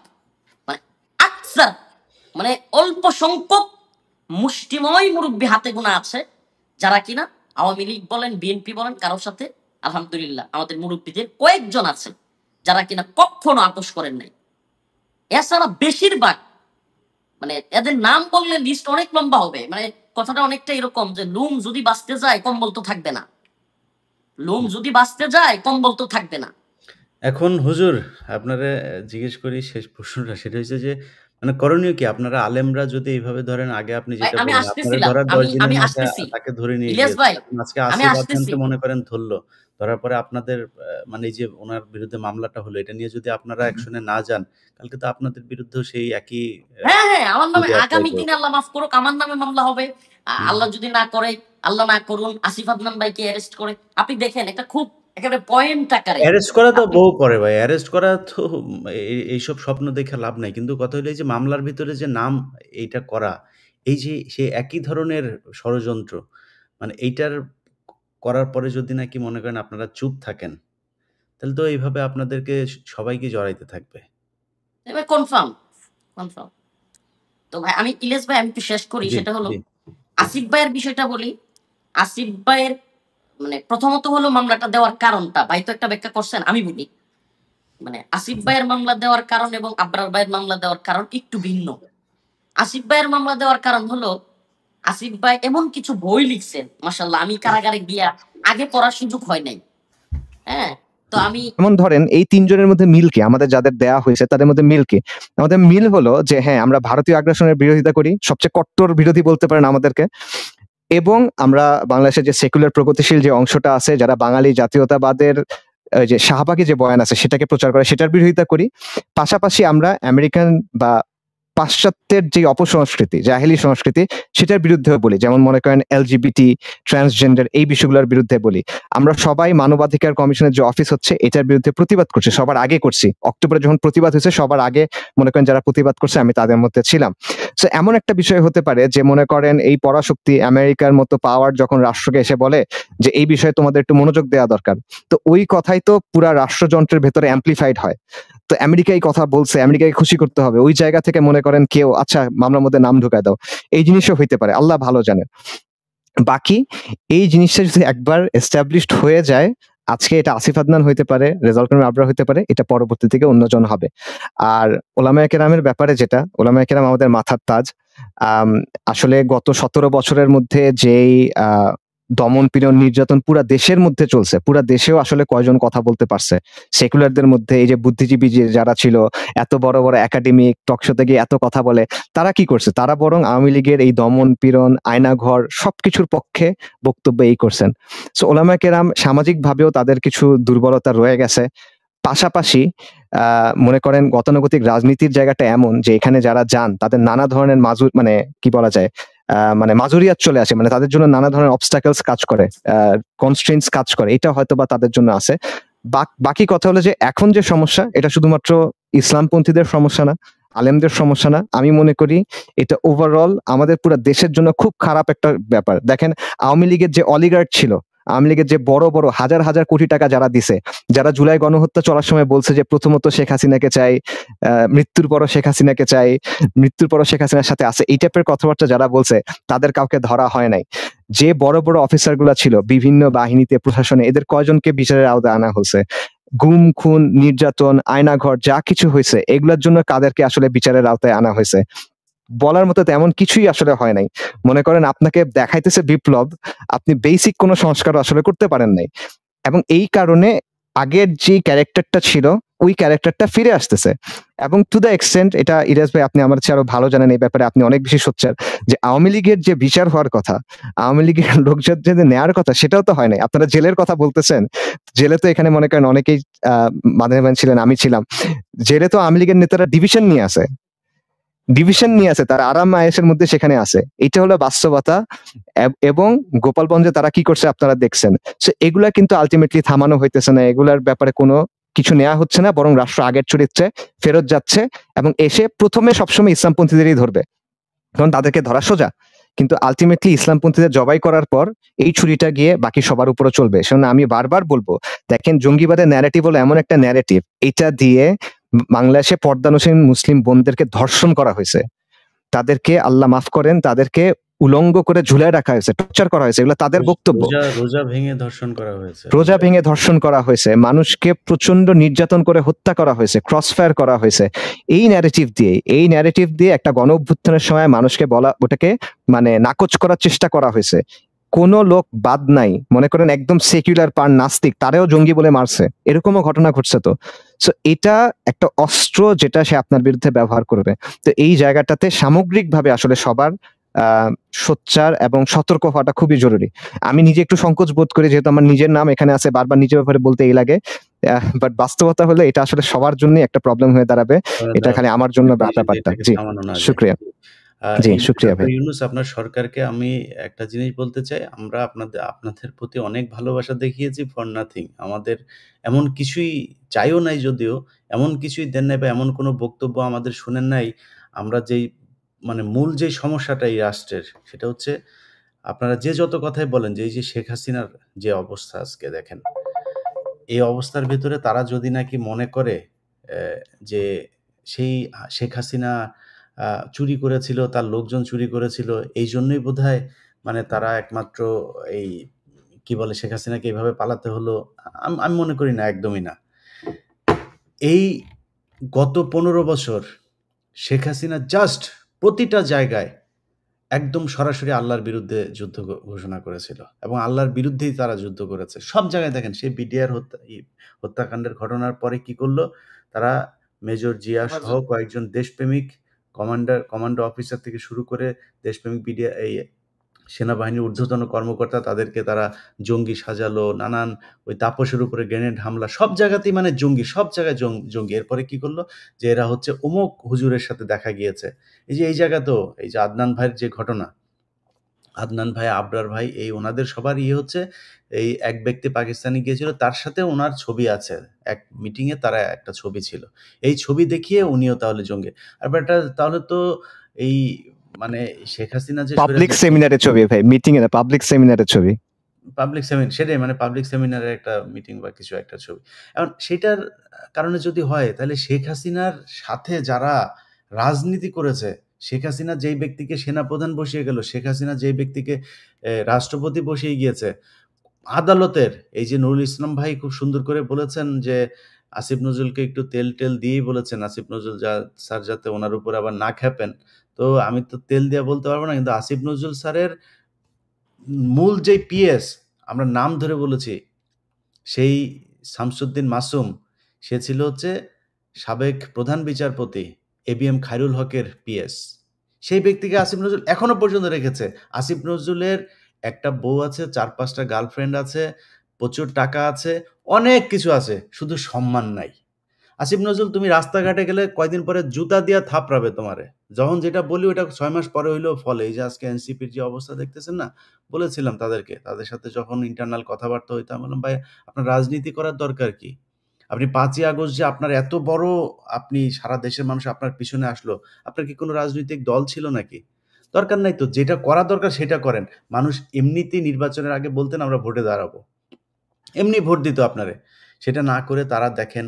মানে আকসার, মানে অল্প সংখ্যক মুষ্টিময় মুরব্বী হাতে গোনা আছে যারা কিনা আওয়ামী লীগ বলেন, বিএনপি বলেন, কারোর সাথে আলহামদুলিল্লাহ আমাদের মুরব্বীদের কয়েকজন আছে যারা কিনা কখনো আপোষ করেন নাই। এছাড়া বেশিরভাগ মানে এদের নাম বললে লিস্ট অনেক লম্বা হবে। মানে কথাটা অনেকটা এরকম যে লুম যদি বাঁচতে যায় কম্বল তো থাকবে না, লুম যদি বাঁচতে যায় কম্বল তো থাকবে না। এখন হুজুর আপনারে জিজ্ঞেস করি শেষ প্রশ্নটা, সেটা হচ্ছে যে মানে করণীয় কি? আপনারা আলেমরা যদি এইভাবে ধরেন, আগে আপনি ভাই যেটা আমি বললেন আপনারা আসতেছিলাম, ধরার 10 আমি দিনের আমি মাথায় আসতেছি তাকে ধরে নিয়ে ইলিয়াস গিয়েছে। ভাই, এখন আজকে আমি আসিফ আসতেছি। আদনানকে মনে করেন ধরল। ধরার পরে আপনাদের মানে এই যে উনার বিরুদ্ধে মামলাটা হলো, এটা নিয়ে যদি আপনারা অ্যাকশনে না যান, কালকে তো আপনাদের বিরুদ্ধেও সেই একই হ্যাঁ হ্যাঁ, আমার নামে যদি এপ্লাই আগামী দিনে করবে। আল্লাহ মাফ করুক আমার নামে মামলা হবে। হুম। আল্লাহ যদি না করে, আল্লাহ না করুন, আসিফ আদনান ভাইকে অ্যারেস্ট করে। আপনি দেখেন একটা খুব একেবারে পয়েন্ট আকারে অ্যারেস্ট করা তো আপনি বউ করে ভাই। অ্যারেস্ট করা তো এইসব স্বপ্ন দেখে লাভ নাই। কিন্তু কথা হলো এই যে মামলার ভিতরে যে নাম এইটা করা, এই যে সে একই ধরনের ষড়যন্ত্র, মানে এইটার করার পরে যদি নাকি মনে করেন আপনারা চুপ থাকেন, তাহলে তো এইভাবে আপনাদেরকে সবাইকে জড়াইতে থাকবে। এবার কনফার্ম কনফার্ম। তো ভাই আমি ইলিয়াস ভাই আমি একটু শেষ করি, জি, সেটা হলো জি। আসিফ ভাইয়ের বিষয়টা বলি। আসিফ ভাইয়ের মানে প্রথমত হলো মামলাটা দেওয়ার কারণটা ভাই তো একটা ব্যাখ্যা করছেন, আমি বলি। মানে আসিফ ভাইয়ের মামলা দেওয়ার কারণ এবং আবরার ভাইয়ের মামলা দেওয়ার কারণ একটু ভিন্ন। আসিফ ভাইয়ের মামলা দেওয়ার কারণ হলো আসিফ ভাই এমন কিছু বই লিখছেন, মাশাআল্লাহ, আমি কারাগারে গিয়া আগে পড়ার সুযোগ হয় নাই। হ্যাঁ, তো আমি যেমন ধরেন এই তিনজনের মধ্যে মিল কি, আমাদের যাদের দেয়া হয়েছে তাদের মধ্যে মিল কি? আমাদের মিল হলো যে হ্যাঁ, আমরা ভারতীয় আগ্রাসনের বিরোধিতা করি, সবচেয়ে কট্টর বিরোধী বলতে পারেন আমাদেরকে। এবং আমরা বাংলাদেশের যে সেকুলার প্রগতিশীল যে অংশটা আছে, যারা বাঙালি জাতীয়তাবাদের যে শাহবাগী যে বয়ান আছে সেটাকে প্রচার করে, সেটার বিরোধিতা করি। পাশাপাশি আমরা আমেরিকান বা পাশ্চাত্যের যে অপসংস্কৃতি, জাহেলি সংস্কৃতি, সেটার বিরুদ্ধেও বলি। যেমন মনে করেন এলজিবিটি, ট্রান্সজেন্ডার, এই বিষয়গুলোর বিরুদ্ধে বলি। আমরা সবাই মানবাধিকার কমিশনের যে অফিস হচ্ছে এটার বিরুদ্ধে প্রতিবাদ করছি, সবার আগে করছি। অক্টোবরে যখন প্রতিবাদ হয়েছে সবার আগে মনে করেন যারা প্রতিবাদ করছে আমি তাদের মধ্যে ছিলাম। তো এমন একটা বিষয় হতে পারে যে মনে করেন এই পরাশক্তি আমেরিকার মতো পাওয়ার যখন রাষ্ট্রকে এসে বলে যে এই বিষয়ে তোমাদের একটু মনোযোগ দেওয়া দরকার, তো ওই কথাই তো পুরা রাষ্ট্রযন্ত্রের ভেতরে অ্যাম্প্লিফাইড হয়। তো আমেরিকাই কথা বলছে, আমেরিকাকে খুশি করতে হবে, ওই জায়গা থেকে মনে করেন কেউ আচ্ছা মামলার মধ্যে নাম ঢুকায় দাও, এই জিনিসও হইতে পারে, আল্লাহ ভালো জানেন। বাকি এই জিনিসটা যদি একবার এস্টাবলিশড হয়ে যায়, আজকে এটা আসিফ আদনান হইতে পারে, রেজাউল করিম আবরার হইতে পারে, এটা পরবর্তী থেকে অন্যজন হবে। আর ওলামায়ে কেরামের ব্যাপারে যেটা, ওলামায়ে কেরাম আমাদের মাথার তাজ। আসলে গত 17 বছরের মধ্যে যেই দমন পীড়ন নির্যাতন পুরা দেশের মধ্যে চলছে, পুরা দেশেও আসলে কয়জন কথা বলতে পারছে? সেকুলারদের মধ্যে এই যে বুদ্ধিজীবী যারা ছিল, এত বড় বড় একাডেমিক টকশোতে গিয়ে এত কথা বলে, তারা কি করছে? তারা বরং আওয়ামী লীগের এই দমন পীড়ন, আয়নাঘর সবকিছুর পক্ষে বক্তব্য এই করছেন। সো ওলামায়ে কেরাম সামাজিক ভাবেও তাদের কিছু দুর্বলতা রয়ে গেছে। পাশাপাশি মনে করেন গতানুগতিক রাজনীতির জায়গাটা এমন যে এখানে যারা যান তাদের নানা ধরনের মানে কি বলা যায়, মানে মাজুরিয়াত চলে আসে, মানে তাদের জন্য নানা ধরনের অবস্টাকলস কাজ করে, কনস্ট্রেন্টস কাজ করে, এটা হয়তো বা তাদের জন্য আছে। বাকি কথা হলো যে এখন যে সমস্যা, এটা শুধুমাত্র ইসলামপন্থীদের সমস্যা না, আলেমদের সমস্যা না। আমি মনে করি এটা ওভারঅল আমাদের পুরো দেশের জন্য খুব খারাপ একটা ব্যাপার। দেখেন আওয়ামী লীগের যে অলিগার্ড ছিল, আওয়ামী লীগের যে বড় বড় হাজার হাজার কোটি টাকা যারা দিছে, যারা জুলাই গণহত্যা চলার সময় বলছে যে প্রথমত শেখ হাসিনাকে চাই, মৃত্যুর পরও শেখ হাসিনাকে চাই, মৃত্যুর পরও শেখ হাসিনার সাথে আছে, এই টাইপের কথাবার্তা যারা বলছে তাদের কাউকে ধরা হয় নাই। যে বড় বড় অফিসার গুলা ছিল বিভিন্ন বাহিনীতে, প্রশাসনে, এদের কয়জনকে বিচারের আওতায় আনা হয়েছে? গুম খুন নির্যাতন আয়নাঘর যা কিছু হয়েছে এগুলোর জন্য কাদেরকে আসলে বিচারের আওতায় আনা হয়েছে? বলার মতো তেমন কিছুই আসলে হয় নাই। মনে করেন আপনাকে দেখাইতেছে বিপ্লব, আপনি বেসিক কোনো সংস্কার আসলে করতে পারেন নাই। এবং এই কারণে আগের যে ক্যারেক্টারটা ছিল ওই ক্যারেক্টারটা ফিরে আসতেছে। এবং টু দ্য এক্সটেন্ট, এটা ইরাজ ভাই আপনি আমার চেয়ে আরো ভালো জানেন এই ব্যাপারে, আপনি অনেক বেশি সোচ্চার, যে আওয়ামী লীগের যে বিচার হওয়ার কথা, আওয়ামী লীগের লোকজন যে নেওয়ার কথা, সেটাও তো হয় নাই। আপনারা জেলের কথা বলতেছেন, জেলে তো এখানে মনে করেন অনেকেই মাদারীপুর ছিলেন, আমি ছিলাম, জেলে তো আওয়ামী লীগের নেতারা ডিভিশন নিয়ে আছে, তারা আরাম আয়েশের মধ্যে সেখানে আছে। এটা হলো বাস্তবতা। এবং গোপালগঞ্জে তারা কি করছে আপনারা দেখছেন। সো এগুলা কিন্তু আলটিমেটলি থামানো হইতেছে না, এগুলার ব্যাপারে কোনো কিছু নেওয়া হচ্ছে না, বরং রাষ্ট্র আগের চরিত্রে ফেরত যাচ্ছে এবং এসে প্রথমে সবসময় ইসলামপন্থীদেরই ধরবে, কারণ তাদেরকে ধরা সোজা। কিন্তু আলটিমেটলি ইসলামপন্থীদের জবাই করার পর এই ছুরিটা গিয়ে বাকি সবার উপরে চলবে। সেজন্য আমি বারবার বলবো, দেখেন জঙ্গিবাদের ন্যারেটিভ হলো এমন একটা ন্যারেটিভ, এটা দিয়ে বাংলাদেশে পর্দানসীন মুসলিম বোনদেরকে ধর্ষণ করা হয়েছে, তাদেরকে আল্লাহ মাফ করেন, তাদেরকে উলঙ্গ করে ঝুলায় রাখা হয়েছে, টর্চার করা হয়েছে, এগুলো তাদের বক্তব্য। রোজা ভেঙে ধর্ষণ করা হয়েছে, রোজা ভেঙে ধর্ষণ করা হয়েছে, মানুষকে প্রচন্ড নির্যাতন করে হত্যা করা হয়েছে, ক্রসফায়ার করা হয়েছে। এই ন্যারেটিভ দিয়ে একটা গণ অভ্যুত্থানের সময় মানুষকে ওটাকে মানে নাকচ করার চেষ্টা করা হয়েছে। কোনো লোক বাদ নাই, মনে করেন একদম সেকুলার নাস্তিক, তারেও জঙ্গি বলে মারছে, এরকমও ঘটনা ঘটছে। তো সো এটা একটা অস্ত্র যেটা সে আপনার বিরুদ্ধে ব্যবহার করবে। তো এই জায়গাটাতে সামগ্রিকভাবে আসলে সবার সোচ্চার এবং সতর্ক হওয়াটা খুবই জরুরি। আমি নিজে একটু সংকোচ বোধ করি, যেহেতু আমার নিজের নাম এখানে আছে, বারবার নিজের ব্যাপারে বলতে এই লাগে, বাট বাস্তবতা হলে এটা আসলে সবার জন্য একটা প্রবলেম হয়ে দাঁড়াবে, এটা খালি আমার জন্য ব্যাপারটা। জি শুক্রিয়া। জি শুক্রিয়া ভাই। ইউনূস, আপনার সরকারকে আমি একটা জিনিস বলতে চাই, আমরা আপনাদের প্রতি অনেক ভালোবাসা দেখিয়েছি ফর নাথিং। আমাদের এমন কিছুই চাইও নাই, যদিও এমন কিছুই দেন নাই বা এমন কোনো বক্তব্য আমাদের শুনেন নাই। আমরা যেই মানে মূল যে সমস্যাটা এই রাষ্ট্রের, সেটা হচ্ছে আপনারা যে যত কথাই বলেন যে এই যে শেখ হাসিনার যে অবস্থা আজকে দেখেন, এই অবস্থার ভেতরে তারা যদি নাকি মনে করে যে সেই শেখ হাসিনা চুরি করেছিল, তার লোকজন চুরি করেছিল, এই জন্যই বোধহয় মানে তারা একমাত্র এই কি বলে শেখ হাসিনাকে এইভাবে পালাতে হলো, আমি মনে করি না, একদমই না। এই গত 15 বছর শেখ হাসিনা জাস্ট প্রতিটা জায়গায় একদম সরাসরি আল্লাহর বিরুদ্ধে যুদ্ধ ঘোষণা করেছিল এবং আল্লাহর বিরুদ্ধেই তারা যুদ্ধ করেছে। সব জায়গায় দেখেন, সেই বিডিআর হত্যাকাণ্ডের ঘটনার পরে কি করলো তারা, মেজর জিয়া সহ কয়েকজন দেশপ্রেমিক কমান্ডো অফিসার থেকে শুরু করে দেশপ্রেমিক এই সেনাবাহিনীর ঊর্ধ্বতন কর্মকর্তা, তাদেরকে তারা জঙ্গি সাজালো, নানান ওই তাপসের উপরে গ্রেনেড হামলা, সব জায়গাতেই মানে জঙ্গি, সব জায়গায় জঙ্গি। এরপরে কি করলো যে এরা হচ্ছে অমুক হুজুরের সাথে দেখা গিয়েছে। এই জায়গাতেও এই যে আদনান ভাইয়ের যে ঘটনা, আদনান ভাই, আবরার ভাই, এই ওনাদের সবার হচ্ছে এই এক ব্যক্তি পাকিস্তানে গিয়েছিল, তার সাথে ওনার ছবি আছে, এক মিটিংয়ে তারা একটা ছবি ছিল, এই ছবি দেখিয়ে উনিও তাহলে জঙ্গি। আর এটা তাহলে তো এই মানে শেখ হাসিনা যে পাবলিক সেমিনারের ছবি ভাই, মিটিং এ না, পাবলিক সেমিনারের ছবি, পাবলিক সেমিনার, সেটাই মানে পাবলিক সেমিনারের একটা মিটিং বা কিছু একটা ছবি। এখন সেটার কারণে যদি হয়, তাহলে শেখ হাসিনার সাথে যারা রাজনীতি করেছে, শেখ হাসিনা যেই ব্যক্তিকে সেনাপ্রধান বসিয়ে গেল, শেখ হাসিনা যেই ব্যক্তিকে রাষ্ট্রপতি বসিয়ে গিয়েছে, আদালতের এই যে নুরুল ইসলাম ভাই খুব সুন্দর করে বলেছেন যে আসিফ নজরুলকে একটু তেল দিয়েই বলেছেন, আসিফ নজরুল স্যার যাতে ওনার উপর আবার না খেপেন। তো আমি তো তেল দিয়ে বলতে পারবো না, কিন্তু আসিফ নজরুল স্যারের মূল যে পিএস, আমরা নাম ধরে বলেছি, সেই শামসুদ্দিন মাসুম, সে ছিল হচ্ছে সাবেক প্রধান বিচারপতি এবিএম খায়রুল হকের পিএস। সেই ব্যক্তিকে আসিফ নজরুল এখনো পর্যন্ত রেখেছে। আসিফ নজরুলের একটা বউ আছে, 4-5টা গার্লফ্রেন্ড আছে, প্রচুর টাকা আছে, অনেক কিছু আছে, শুধু সম্মান নাই। আসিফ নজরুল, তুমি রাস্তাঘাটে গেলে কয়দিন পরে জুতা দিয়া থাপড়াবে তোমারে। যখন যেটা বলি ওটা 6 মাস পরে হইলেও ফলে। এই যে আজকে এনসিপির যে অবস্থা দেখতেছেন না, বলেছিলাম তাদের সাথে যখন ইন্টারনাল কথাবার্তা হইতো, আমি বললাম ভাই আপনার রাজনীতি করার দরকার কি? আপনি 5ই আগস্ট যে আপনার এত বড়, আপনি সারা দেশের মানুষ আপনার পিছনে আসলো, আপনার কি কোনো রাজনৈতিক দল ছিল নাকি? দরকার নাই তো, যেটা করা দরকার সেটা করেন। মানুষ এমনিতেই নির্বাচনের আগে বলতেন আমরা ভোটে দাঁড়াবো, এমনি ভোট দিত আপনারে। সেটা না করে তারা দেখেন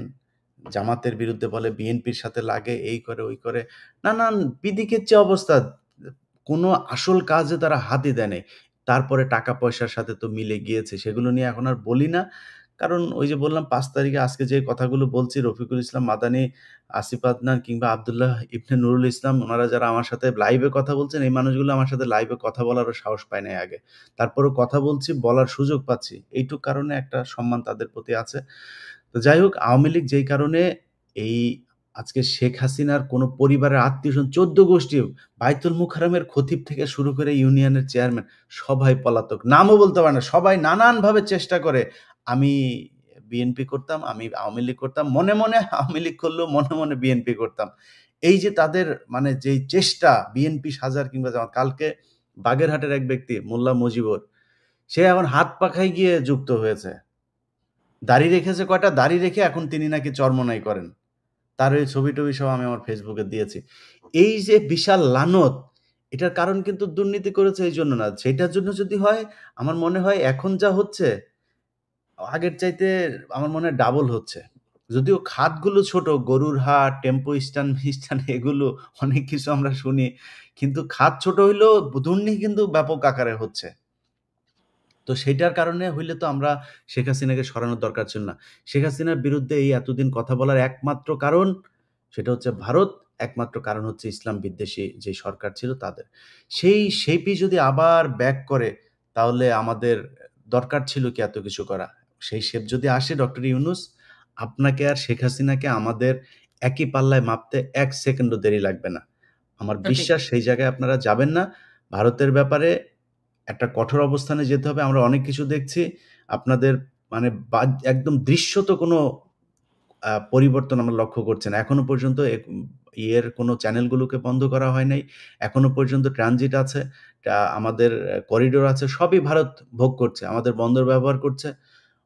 জামাতের বিরুদ্ধে বলে, বিএনপির সাথে লাগে, এই করে ওই করে, নানান বিদিকের যে অবস্থা, কোনো আসল কাজে তারা হাতই দেয় নাই। তারপরে টাকা পয়সার সাথে তো মিলে গিয়েছে, সেগুলো নিয়ে এখন আর বলি না। কারণ ওই যে বললাম 5 তারিখে আজকে যে কথাগুলো বলছি, রফিকুল ইসলাম মাদানি, আসিফ আদনান কিংবা আব্দুল্লাহ ইবনে নুরুল ইসলাম, ওনারা যারা আমার সাথে লাইভে কথা বলছেন, এই মানুষগুলো আমার সাথে লাইভে কথা বলারও সাহস পায় নাই আগে। তারপরেও কথা বলছি, বলার সুযোগ পাচ্ছি, এইটুক কারণে একটা সম্মান তাদের প্রতি আছে। তো যাই হোক, আওয়ামী লীগ যেই কারণে এই আজকে শেখ হাসিনার কোনো পরিবারের আত্মীয়স্বজন 14 গোষ্ঠী, বায়তুল মুকাররমের খতিব থেকে শুরু করে ইউনিয়নের চেয়ারম্যান সবাই পলাতক, নামও বলতে পারে না, সবাই নানানভাবে চেষ্টা করে। আমি বিএনপি করতাম, আমি আওয়ামী লীগ করতাম, মনে মনে আওয়ামী লীগ করলেও মনে মনে বিএনপি করতাম। এই যে তাদের মানে যেই চেষ্টা, বিএনপি সাজার কিংবা জামাত। কালকে বাগেরহাটের এক ব্যক্তি মোল্লা মুজিবর, সে এখন হাত পাখায় গিয়ে যুক্ত হয়েছে। দাড়ি রেখেছে কয়টা, দাড়ি রেখে এখন তিনি নাকি চরমোনাই করেন। তার ওই ছবি-টবি সব আমি আমার ফেসবুকে দিয়েছি। এই যে বিশাল লানত, এটার কারণ কিন্তু দুর্নীতি করেছে এই জন্য না। সেটার জন্য যদি হয়, আমার মনে হয় এখন যা হচ্ছে, আগের চাইতে আমার মনে হয় ডাবল হচ্ছে। যদিও খাতগুলো ছোট, গরুর হাট, টেম্পো স্ট্যান্ড এগুলো অনেক কিছু আমরা শুনি। কিন্তু খাত ছোট হইলেও দুর্নীতি কিন্তু ব্যাপক আকারে হচ্ছে। তো সেইটার কারণে হইলে তো আমরা শেখ হাসিনাকে সরানোর দরকার ছিল না। শেখ হাসিনার বিরুদ্ধে এই এতদিন কথা বলার একমাত্র কারণ, সেটা হচ্ছে ভারত, একমাত্র কারণ হচ্ছে ইসলাম বিদ্বেষী যে সরকার ছিল তাদের। সেই শেপই যদি আবার ব্যাক করে, তাহলে আমাদের দরকার ছিল কি এত কিছু করা? সেই শেপ যদি আসে ডক্টর ইউনূস, আপনাকে আর শেখ হাসিনাকে আমাদের একই পাল্লায় মাপতে ১ সেকেন্ডও দেরি লাগবে না। আমার তো ঠিক। বিশ্বাস সেই জায়গায় আপনারা যাবেন না। ভারতের ব্যাপারে একটা কঠোর অবস্থানে যেতে হবে। আমরা অনেক কিছু দেখছি। আপনাদের মানে একদম দৃশ্যত কোনো পরিবর্তন আমরা লক্ষ্য করছি না। এখনো পর্যন্ত ইয়ের কোনো চ্যানেলগুলোকে বন্ধ করা হয় নাই। এখনো পর্যন্ত ট্রানজিট আছে, আমাদের করিডোর আছে। সবই ভারত ভোগ করছে। আমাদের বন্দর ব্যবহার করছে।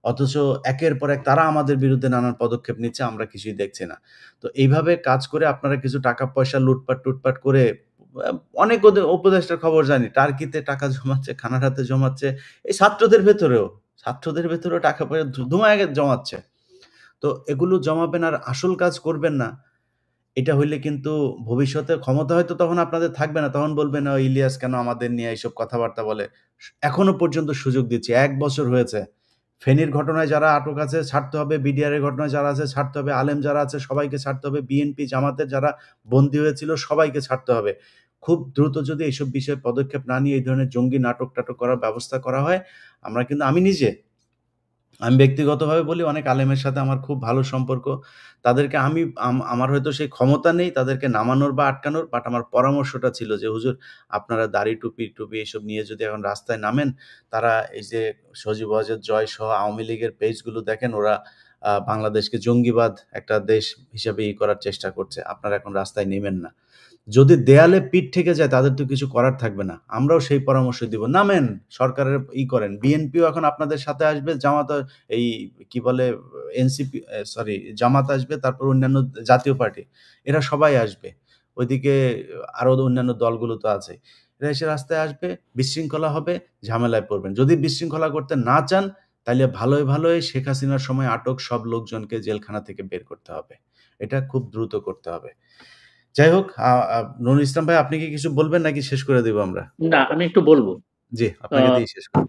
অথচ একের পর এক তারা আমাদের বিরুদ্ধে নানান পদক্ষেপ নিচ্ছে, আমরা কিছুই দেখছি না। তো এইভাবে কাজ করে আপনারা কিছু টাকা-পয়সা লুটপাট-টুটপাট করে আ অনেক উপদেষ্টার খবর জানি। টার্কিতে টাকা জমাচ্ছে, কানাডাতে জমাচ্ছে। এই ছাত্রদের ভেতরেও টাকা-পয়সা ধুমায় জমাচ্ছে। তো এগুলো জমাবেন আর আসল কাজ করবেন না। এটা হইলে কিন্তু ভবিষ্যতে ক্ষমতা হয়তো তখন আপনাদের থাকবে না। তখন বলবেন, "ও ইলিয়াস কেন আমাদের নিয়ে এইসব কথাবার্তা বলে?" এখনো পর্যন্ত সুযোগ দিচ্ছি। ১ বছর হয়েছে। ফেনীর ঘটনায় যারা আটক আছে ছাড়তে হবে, বিডিআর এর ঘটনায় যারা আছে ছাড়তে হবে, আলেম যারা আছে সবাইকে ছাড়তে হবে, বিএনপি, জামাতের যারা বন্দী হয়েছিল সবাইকে ছাড়তে হবে। খুব দ্রুত যদি এইসব বিষয়ে পদক্ষেপ না নিয়ে এই ধরনের জঙ্গি নাটক-টাটক করার ব্যবস্থা করা হয়, আমরা কিন্তু আমি ব্যক্তিগতভাবে বলি, অনেক আলেমের সাথে আমার খুব ভালো সম্পর্ক। তাদেরকে আমি আমার হয়তো সেই ক্ষমতা নেই তাদেরকে নামানোর বা আটকানোর, বাট আমার পরামর্শটা ছিল যে, "হুজুর, আপনারা দাড়ি, টুপি এসব নিয়ে যদি এখন রাস্তায় নামেন, তারা এই যে সজীব ওয়াজেদ জয় সহ আওয়ামী লীগের পেজগুলো দেখেন, ওরা বাংলাদেশকে জঙ্গিবাদ একটা দেশ হিসাবে করার চেষ্টা করছে। আপনারা এখন রাস্তায় নেমেন না।" যদি দেয়ালে পিঠ ঠেকে যায় তাদের তো কিছু করার থাকবে না। আমরাও সেই পরামর্শ দিব। নামেন, সরকারের করেন। বিএনপিও এখন আপনাদের সাথে আসবে, এই কি বলে এনসিপি জামাত আসবে, তারপর অন্যান্য জাতীয় পার্টি। এরা সবাই আসবে। ওইদিকে আরো অন্যান্য দলগুলো তো আছেই। এরা এসে রাস্তায় আসবে, বিশৃঙ্খলা হবে, ঝামেলায় পড়বেন। যদি বিশৃঙ্খলা করতে না চান, তাইলে ভালোই শেখ হাসিনার সময় আটক সব লোকজনকে জেলখানা থেকে বের করতে হবে। এটা খুব দ্রুত করতে হবে। যাই হোক, নুরুল ইসলাম ভাই, আপনি কি কিছু বলবেন নাকি শেষ করে দিব আমরা? না, আমি একটু বলবো। জি, আপনাকে দিয়েই শেষ করব।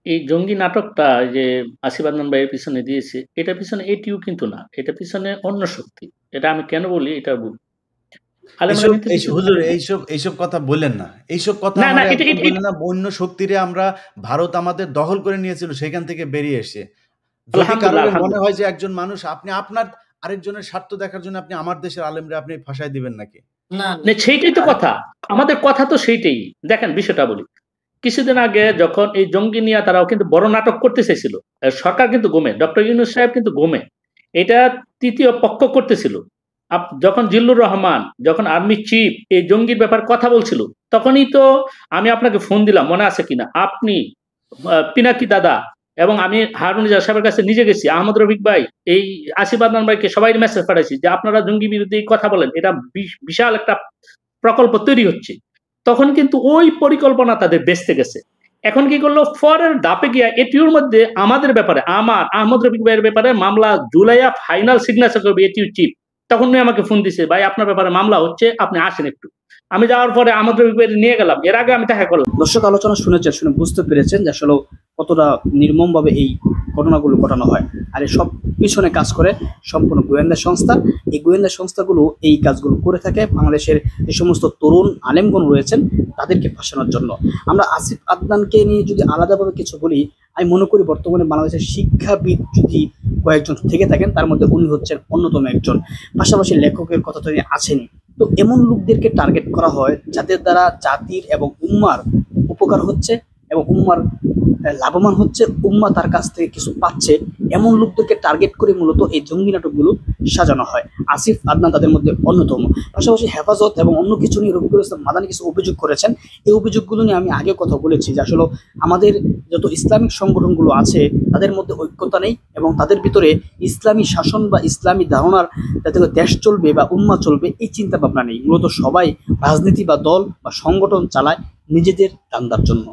এই জঙ্গি নাটকটা যে আসিফ আদনান ভাইয়ের পিছনে দিয়েছে, এটার পিছনে এটিও কিন্তু না। এটার পিছনে অন্য শক্তি। এটা আমি কেন বলি এটা বলি। আলেমরা কিন্তু কিছু হুজুর, জানে না। এইসব কথা বললেন না। এইসব কথা না, না, আমারে এটা একদম এটা বললেন না। অন্য শক্তিরে আমরা ভারত আমাদের দখল করে নিয়েছিল, সেখান থেকে বেরিয়ে এসে। যদি আলহামদুলিল্লাহ, কারোর মনে আলহামদুলিল্লাহ। হয় যে একজন মানুষ আপনি আপনার আরেকজনের স্বার্থ দেখার জন্য আপনি আমার দেশের আলেমরে আপনি ফাঁসায় দিবেন নাকি? না, না, সেইটাই তো কথা। আমাদের কথা তো সেইটাই। দেখেন বিষয়টা বলি। কিছুদিন আগে যখন এই জঙ্গি নিয়ে তারাও কিন্তু বড় নাটক করতে চাইছিল। সরকার কিন্তু গোমে। ডক্টর ইউনূস সাহেব কিন্তু গোমে। এটা তৃতীয় পক্ষ করতেছিল। যখন জিল্লুর রহমান, যখন আর্মি চিফ এই জঙ্গির ব্যাপারে কথা বলছিল, তখনই তো আমি আপনাকে ফোন দিলাম, মনে আছে কিনা? আপনি, পিনাকি দাদা এবং আমি হারুন ইজাজ সাহেবের কাছে নিজে গেছি, আহমদ রফিক ভাই, এই আসিফ আদনান ভাইকে সবাই মেসেজ পাঠাইছি যে আপনারা জঙ্গি বিরুদ্ধে এই কথা বলেন। এটা বিশাল একটা প্রকল্প তৈরি হচ্ছে। তখন কিন্তু ওই পরিকল্পনা তাদের বেচতে গেছে। এখন কি করলো? পরের ধাপে গিয়া এটিউর মধ্যে আমাদের ব্যাপারে, আমার আহমদ রফিক ভাইয়ের ব্যাপারে মামলা জুলাইয়া ফাইনাল সিগনেচার করবে এটিউ চিফ। তখন উনি আমাকে ফোন দিছে, ভাই আপনার ব্যাপারে মামলা হচ্ছে, আপনি আসেন একটু। আমি যাওয়ার পরে আহমদ রফিক ভাই নিয়ে গেলাম। এর আগে আমি দেখা করলাম। দর্শক, আলোচনা শুনেছেন, শুনে বুঝতে পেরেছেন যে আসলে কতটা নির্মমভাবে এই ঘটনাগুলো ঘটানো হয়। আর এসব পিছনে কাজ করে সম্পূর্ণ গোয়েন্দা সংস্থা। এই গোয়েন্দা সংস্থাগুলো এই কাজগুলো করে থাকে বাংলাদেশের যে সমস্ত তরুণ আলেমগণ রয়েছেন তাদেরকে ফাঁসানোর জন্য। আমরা আসিফ আদনানকে নিয়ে যদি আলাদাভাবে কিছু বলি, আমি মনে করি বর্তমানে বাংলাদেশের শিক্ষাবিদ যদি কয়েকজন থেকে থাকেন, তার মধ্যে উনি হচ্ছেন অন্যতম একজন। পাশাপাশি লেখকের কথা তো আছেনই। তো এমন লোকদেরকে টার্গেট করা হয় যাদের দ্বারা জাতির এবং উম্মার উপকার হচ্ছে এবং উম্মার লাভবান হচ্ছে, উম্মা তার কাছ থেকে কিছু পাচ্ছে। এমন লোকদেরকে টার্গেট করে মূলত এই জঙ্গি নাটকগুলো সাজানো হয়। আসিফ আদনান তাদের মধ্যে অন্যতম। পাশাপাশি হেফাজত এবং অন্য কিছু নিয়ে রফিকুল ইসলাম মাদানী কিছু অভিযোগ করেছেন। এই অভিযোগগুলো নিয়ে আমি আগে কথা বলেছি যে আসলে আমাদের যত ইসলামিক সংগঠনগুলো আছে তাদের মধ্যে ঐক্যতা নেই এবং তাদের ভিতরে ইসলামী শাসন বা ইসলামী ধারণার যাতে দেশ চলবে বা উম্মা চলবে এই চিন্তা ভাবনা নেই। মূলত সবাই রাজনীতি বা দল বা সংগঠন চালায় নিজেদের দান্দার জন্য।